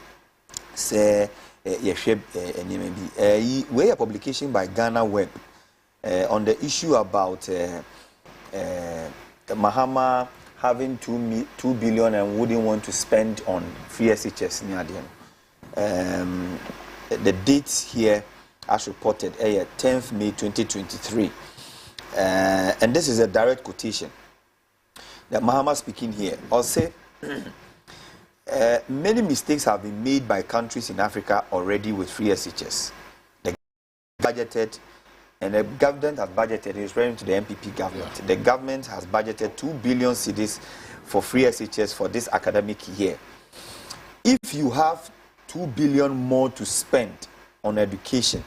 Say you shape we a publication by Ghana Web. On the issue about Mahama having 2 billion and wouldn't want to spend on free SHS near the dates here as reported 10th May 2023 and this is a direct quotation that Mahama speaking here. I'll say many mistakes have been made by countries in Africa already with free SHS. The budgeted and the government has budgeted, he's referring to the MPP government. The government has budgeted 2 billion cedis for free SHS for this academic year. If you have 2 billion more to spend on education,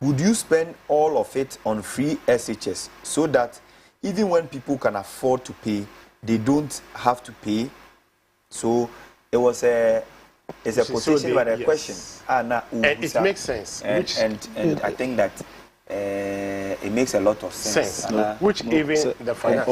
would you spend all of it on free SHS so that even when people can afford to pay, they don't have to pay? So it was a quotation by the question. And it makes sense. And I think that it makes a lot of sense. Which even the finance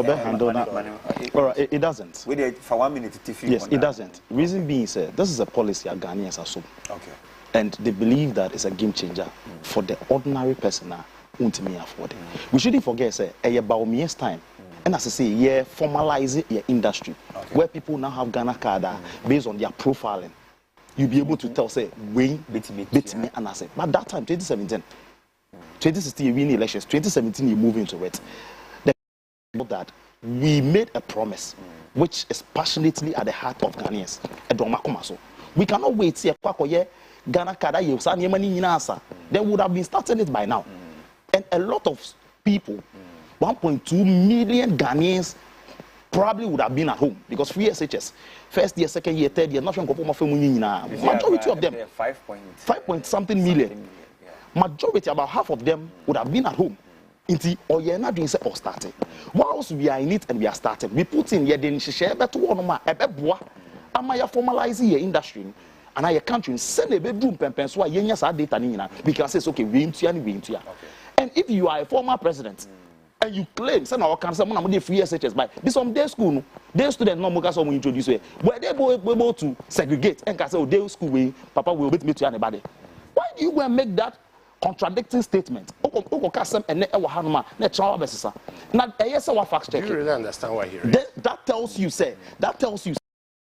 it doesn't. We did for 1 minute. Yes, it doesn't. Reason being said, this is a policy that Ghanaians assume. Okay. And they believe that it's a game changer for the ordinary person who won't afford it. We shouldn't forget, say, about years time. And as I say, formalize your industry, where people now have Ghana card based on their profiling. You'll be able to tell, say, Wayne, beat me, and I say, but that time, 2017. 2016 you win elections, 2017 you move into it. That we made a promise which is passionately at the heart of Ghanaians. We cannot wait see Ghana kada then we would have been starting it by now. And a lot of people, 1.2 million Ghanaians probably would have been at home because free SHS, first year, second year, third year, majority of them, 5 something million. Majority, about half of them, would have been at home. Or you're not doing it or starting. Whilst we are in it and we are starting, we put in here the share better one formalizing your industry and our country send a bedroom pen so data we can say okay, we into and if you are a former president and you claim send our cancer money free SHS by this some day school, day student no more can introduce where they able to segregate and can say day school way, Papa will beat me to anybody. Why do you go and make that contradicting statement? Now, do you really understand why he that tells you,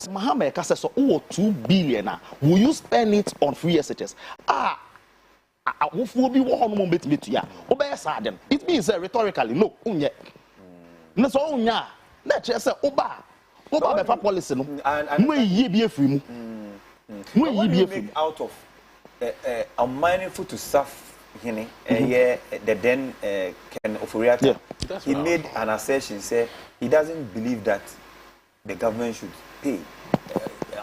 Mahama Kasa so 2 billion. Will you spend it on free SHS? It means rhetorically, no, let's just say, Oba policy, no, make out of a mindful to serve the then Ken Ofuriata. He made an assertion, say he doesn't believe that the government should pay.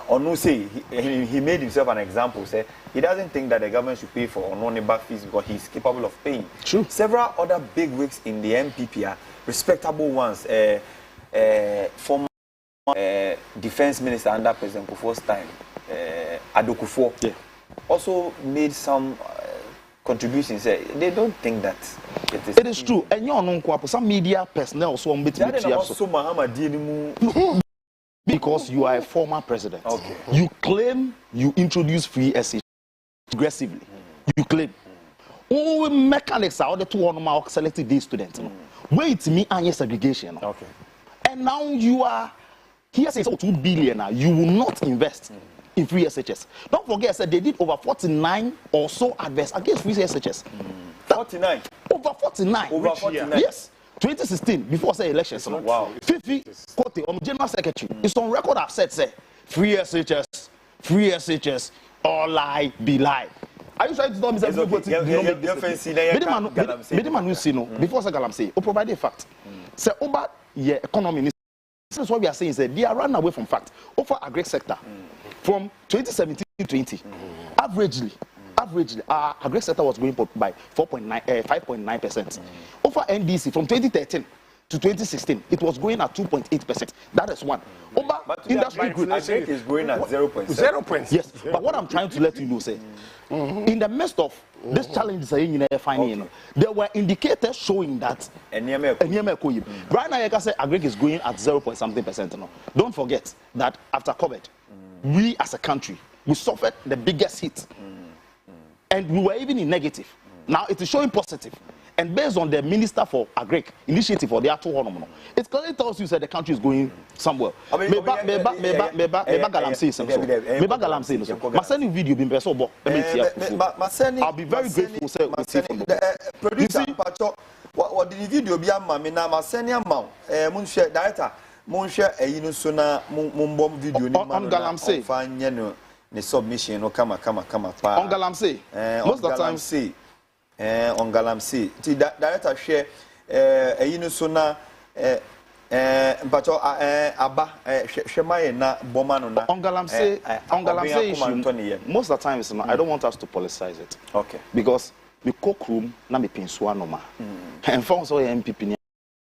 Or no, say he made himself an example, say he doesn't think that the government should pay for non-neighbor fees because he's capable of paying. True. Several other big wigs in the MPP are respectable ones. Former defense minister under President Kufuor's time, Adokufo. Yeah. Also made some contributions. They don't think that it is true. And you know, some media personnel also because you are a former president. Okay. You claim you introduce free SHS aggressively. You claim. Oh, mechanics are the two normal selected day students. Wait me and your segregation. Okay. And now you are here says 2 billion. You will not invest in free SHS. Don't forget, I said they did over 49 or so adverts against free SHS. 49. Over 49. Over 49. Yes. 2016, before say elections. Wow. Fifi Kote, General Secretary, it's on record. I've said, say, free SHS, all lie, be lie. Are you trying to tell me that before say Galamsey, or provide a fact? Say, Oba, yeah, economy. This is what we are saying, is that they are running away from fact. Over agri sector, from 2017 to 20, averagely, our agri sector was going up by 5.9%. Over NDC, from 2013 to 2016, it was going at 2.8%. That is one. Over industry growth is going at 0.7. 0.7. Yes, but what I'm trying to let you know, say, in the midst of this challenges finding, there were indicators showing that right now I can say agri is going at 0.something%. No. Don't forget that after COVID, we as a country, we suffered the biggest hit. And we were even in negative. Now it is showing positive. And based on the Minister for Agri initiative for the actual hormone, it clearly tells you that the country is going somewhere. I'll be very grateful. Producer, what did the video be a mammy now? My senior mount, Munshare director, Munshare, a Yunusona, Mumbom video on Galamsey. Fine, you know, the submission or come. On Galamsey, most of the time, see. On Galamsey. Director share a Yunusona but Abba Shemaye na Bomano na on Galamsey issue. Most of the time, I don't want us to politicize it. Okay. Because the courtroom na me pinsua noma. And found so MPP.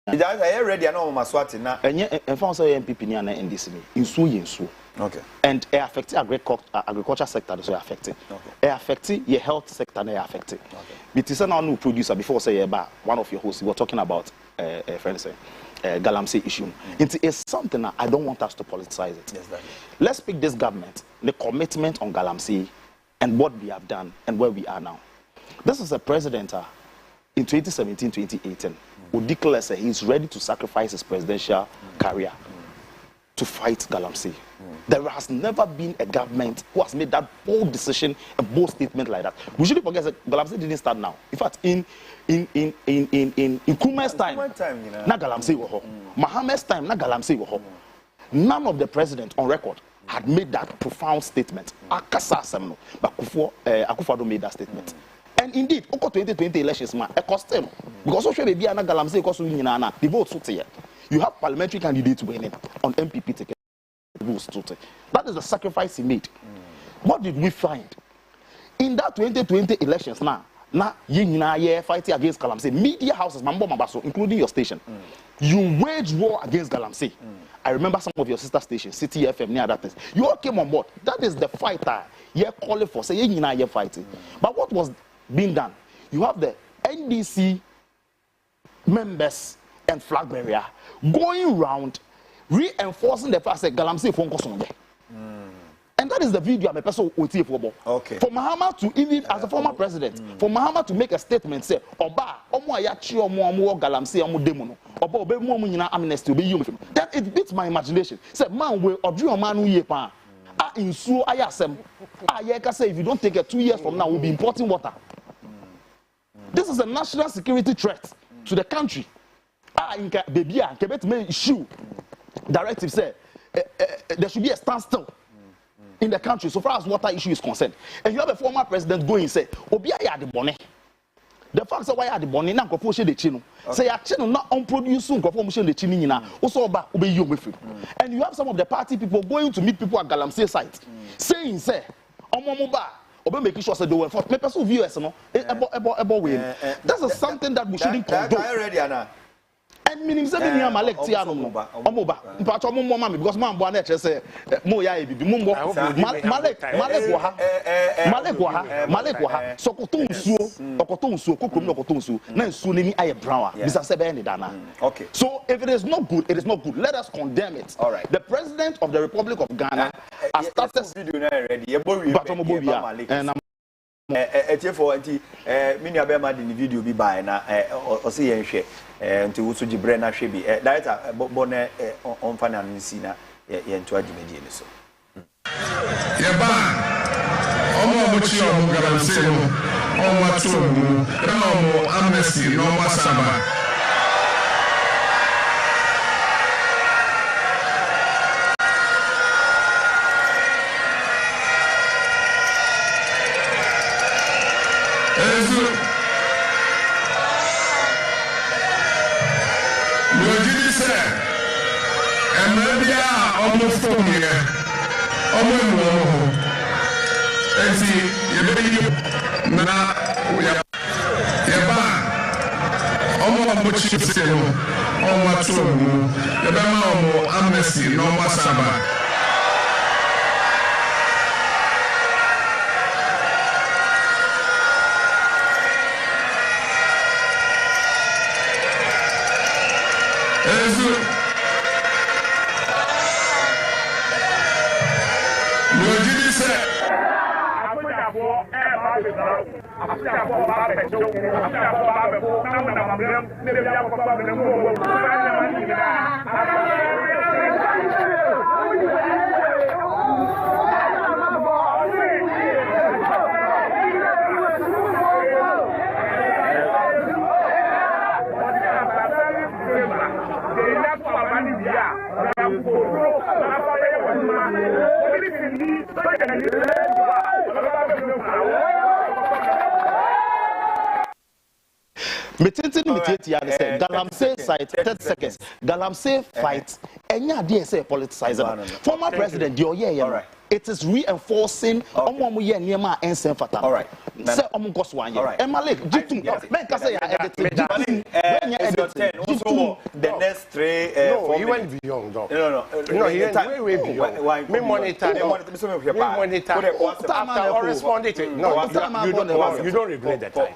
I ready no maswati na. And found so MPP ni na NDC ni. Insu. Okay. And it affects agriculture sector, so affected. Okay. It affects your health sector, they affected. Okay. But it's now new producer before say about one of your hosts. We were talking about Galamsey issue. It's something that I don't want us to politicize it. Yes, let's pick this government, the commitment on Galamsey, and what we have done and where we are now. This is a president in 2017-2018 who declares that he's ready to sacrifice his presidential career to fight Galamsey. There has never been a government who has made that bold decision, a bold statement like that. We shouldn't forget that Galamsey didn't start now. In fact, in Nkrumah's time, na Galamsey wo ho. Mohammed's time, na Galamsey wo ho. None of the presidents on record had made that profound statement. Akasa Semno, but Akufo-Addo made that statement. And indeed, Oko 2020 elections, man, it cost him because also baby na Galamsey cost the vote so here. You have parliamentary candidates winning on MPP ticket. That is the sacrifice he made. What did we find? In that 2020 elections now, fighting against Galamsey, media houses, including your station, you wage war against Galamsey. I remember some of your sister stations, City FM, near that place. You all came on board. That is the fighter you're calling for. Say you're fighting. But what was being done? You have the NDC members and flag bearer going round reinforcing the fact that Galamsey phone calls on there. And that is the video I'm a person for. Okay. For Mahama to even as a former president, for Mahama to make a statement say, Oba, Omo ayachi Omo Galamsey Omo demono, Oba Obe Mo Munyina amnesty Obe you. Then it beats my imagination. Say man we Odri man who yepa. In so ayasem. Yeka say if you don't take it 2 years from now we'll be importing water. This is a national security threat to the country. Baby, Quebec may issue directive say there should be a standstill in the country so far as water issue is concerned. And you have a former president going and say, Obia ya the bonnet. The fact that why are the bonnet now go push the chino. Say a chino not unproduced go push the chino also about obey you with. And you have some of the party people going to meet people at Galamsey site saying say Omomoba Obe making sure that they were for person viewers no this is something that we shouldn't condone. And meaning say me Malek ti anu mo omoba mpacho mo mama me because man bo na che say mo ya ebibi mo Malek wo ha sokoto nsuo kokrom no koto nsuo na nsuo ni aye brown bisa say be ni dana. Okay, so if it is not good, it is not good. Let us condemn it. All right. The president of the Republic of Ghana has started video na ready. for anti mini abema di video bi by na o se yen hwe nti wo so gibre na hwe bi director bonne on fa na nsi na yen to adimedi ni so ye ba omo chi omo galamse no omo to mu na omo amnesty no masaba almost 4 years. And see, you now we are almost amnesty, no masaba. Galamsey site 30 seconds. Galamsey fight. Enya DSA politicized. Former president, it is reinforcing omo ye niema ensen fata. All right. Say omo goswan ye. Emalik, jitum. Men ka say ya edit. The next 3 no, he went beyond though. No, he went way beyond. Me monitor. After all responded to no, you don't regret that time.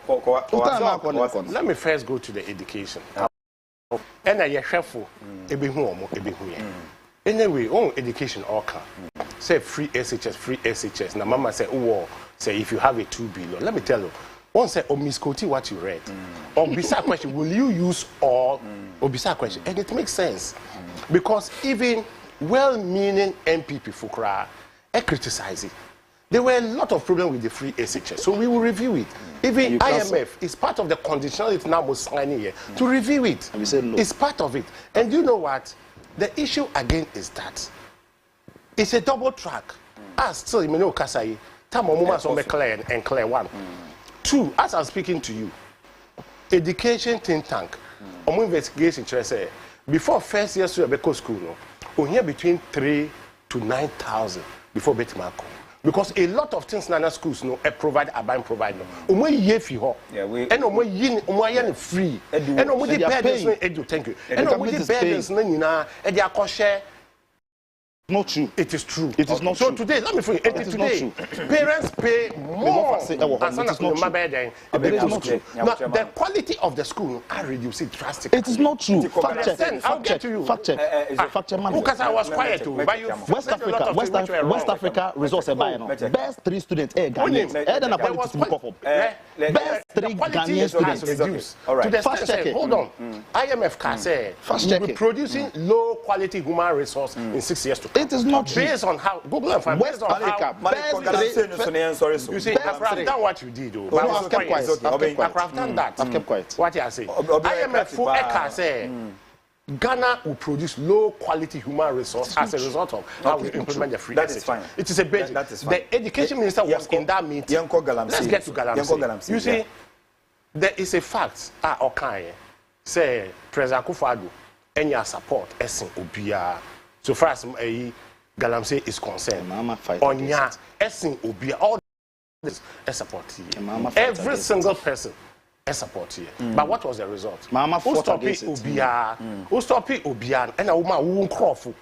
Let me first go to the education. And I careful anyway, on education all can say free SHS. Now mama say, oh, say if you have a 2 billion, let me tell you. One say, oh, misquote what you read. Or beside question, will you use all? Or beside question, and it makes sense because even well-meaning MPP Fukra, criticize it. There were a lot of problems with the free SHS, so we will review it. Even IMF is part of the conditionality now was signing here to review it. And we said no. It's part of it. And you know what? The issue again is that it's a double track. As still, you know, Kasai, Tamomuma so clear and clear one. 2, as I'm speaking to you, education think tank, investigation say before first year to Beko school, no, here between 3 to 9,000 before Betmarco. Because a lot of things Nana schools no provide no. And free. And thank you. And parents no not true. It is true. It is not so true. Today, let me free. Today, parents pay more. It is not true. Now, the quality of the school are reduced drastically. It is not true. Fact check. I'll get to you. Fact check. Fact check. Because I was quiet too. West Africa resource best 3 students. Ghanaians. Best 3 Ghanaian students. To the extent, hold on. IMF can say we will be producing low quality human resource in 6 years to come. It is not true. Based on how Google and find West Africa. You see, I have done what you did. I've kept done that. I've kept quiet. What you say? IMF for ECA say Ghana will produce low quality human resource as a result of how we implement the free That is fine. It is a basic. The education minister was in that meeting. Let's get to Galamsey. You see, there is a fact. Okay, say President Akufo-Addo any support Esin Obia. So far as Galamsey is concerned, Onya, Esin Obia, all this is support here. Every single person is support here. But what was the result? Mama who stopped Obia? Who stopped Obia? And a woman who won't crawl for.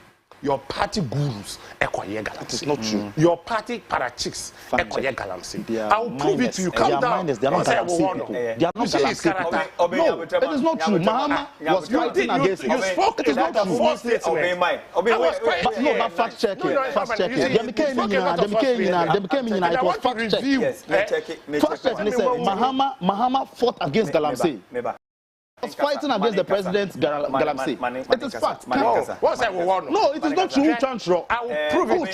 your party gurus ekoye galamsey. It is not true. Your party parachicks ekoye galamsey. I will prove it to you. Calm down. They are not galamsey people. They are not galamsey people. No, it is not true. Mahama was fighting against it. You spoke. It is not a false statement. No, but fact check it. Fact check it. They became it was fact check. Yes, check it. Fact check. Listen, Mahama fought against galamsey. Was fighting against the president Galamsey. It is fact. No, what's that? No, it is not true. I will prove it.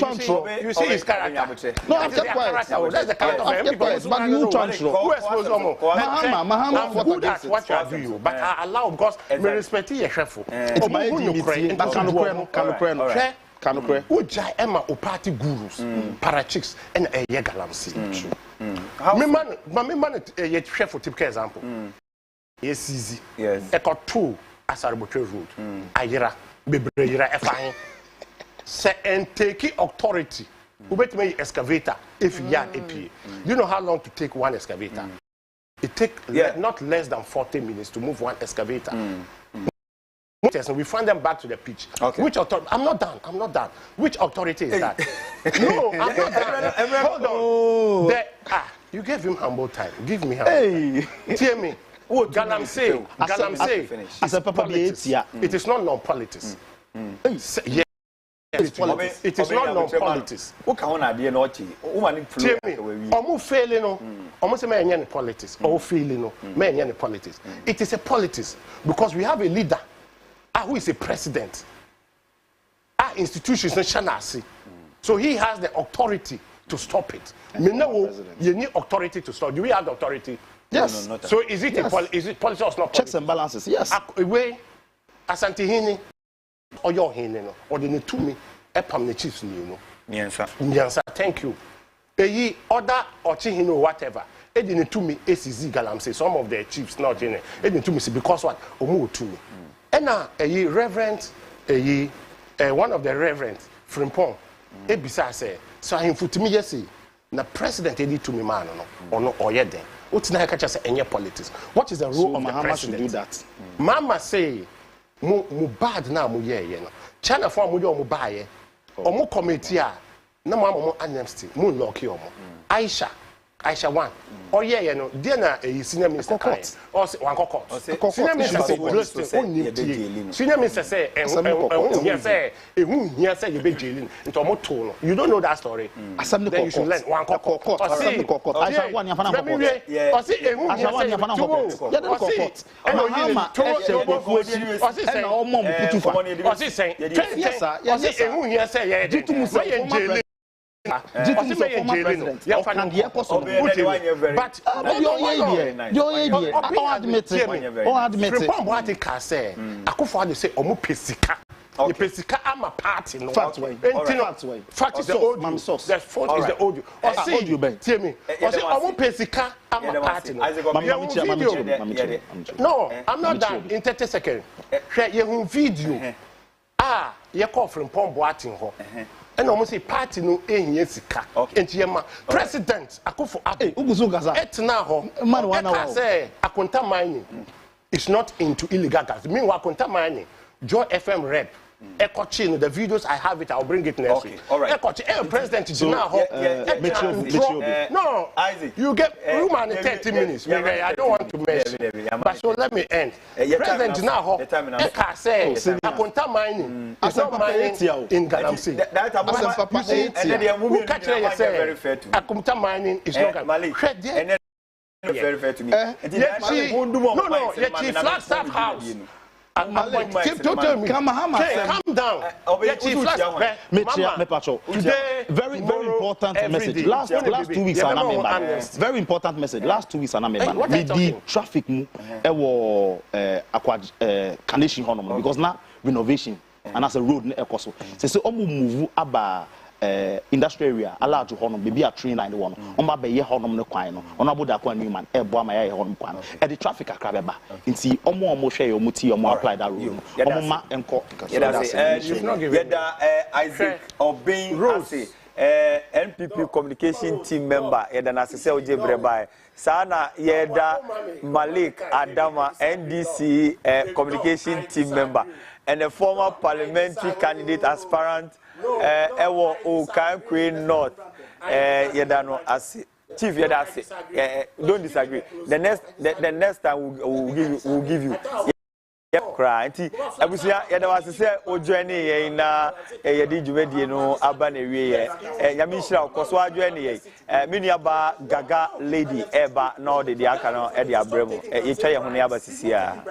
You see his character. No, I've kept quiet. That's the character. But you who exposed Omo? Mahama I'm good at what you are doing, but I allow because me respect you, chef. It's my dignity. Kanukwe. Uja Emma o party gurus, parachicks, and a Galamsey. Me man, a chef for typical example. Yes, easy. Yes. Echo 2 as a arbitrary road. Ayera, Bebreyera, Efine. Say and take authority. Who bet me excavator if you had AP. Do you know how long to take one excavator? It takes not less than 40 minutes to move one excavator. We find them back to the pitch. Okay. Which authority? I'm not done. Which authority is that? No, I'm not done. Hold on. You gave him humble time. Give me humble time. Hear me. Galamsey. As a papa, it is not non-politics. Yes. It is not non-politics. Who can idea not to? Hear me. Omu failing no. Omu say me any politics. Or failing no. Me any politics. It is a politics because we have a leader. Who is a president? Our institutions in Shanasi. So he has the authority to stop it. Me know you need authority to stop. Do we have the authority? Yes. No, so is it is it policy or not? Checks and balances. Yes. Way Asante Hini or your Hini no or the Netumi Epam the chiefs no. Yes, thank you. Eyi other or Chihino whatever. E the Netumi ACZ Galamsey some of the chiefs not in it. E the Netumi because what Omu Tumi. And now a reverend one of the reverends Frimpong ebisa say so him futimi yesi na president edi to me man no or yet then what na catch say any politics. What is the role of the president? Should do that. Mama say mu bad na mu ye no. China for mu yo mu bae. Omo committee a na mo amnesty mu lock yo mo. Aisha 1. Oh yeah, no. Dear na senior minister court. Or one court. Senior minister say senior minister say you be jailing into moto. You don't know that story. Then you should learn one court. Aisha 1 ya fana court. Or say Aisha 1 ya fana court. Ya den court. Or say na omo putu fa. Or say yes sir. Or say here say yeah. Jitu musa jailing. But the pesika am a party no fact is the audio. The fault is the audio. Or see, tell me. Or say omo pesika am a party no. No, I'm not done in 30 seconds. Share your video. You call from Pom Boating ho. And almost say party no sika. Enti president akufo ado. Etna ho. Man wana say akonta mining is not into illegal gas. Meanwhile akonta mining Joy FM rep. Ekochi, the videos I have it, I'll bring it next week. All right. Ekochi, president is now. No, you get room and 30 minutes. I don't want to mess. But so let me end. President is now. Eka say, Akonta mining. It's not mining in Galamsey. Who catch it? Say, Akonta mining is not Galamsey. Very fair to me. No, yet Flagstaff House. Calm down. Very important message. Last 2 weeks I remember. Very important message. Last 2 weeks I remember. With the traffic mu Carnation Honor because now renovation and as a road ne ekoso. So omu move aba industrial area allow to honor maybe a train line one on my bay honor no quine on about that one man boy my honor quan at the traffic a crabba in see almost share your muti or more apply that rule and Isaac or being Rose NPP communication team member yɛda na sese oje breba sana yɛda Malik Adama NDC communication team member and a former parliamentary candidate aspirant ewo Okankwe North yɛda no as Chief yɛda ase don't disagree the next time we'll give you cry nti abusia yɛda wase sɛ ojoine yɛn na yɛde dwumedie no aba na wie yɛ nyame hyira okoso adwoine yɛn mini aba gaga lady eba na ɔde de aka no de abrɛ mu yɛtwa yɛn ho ne aba sisia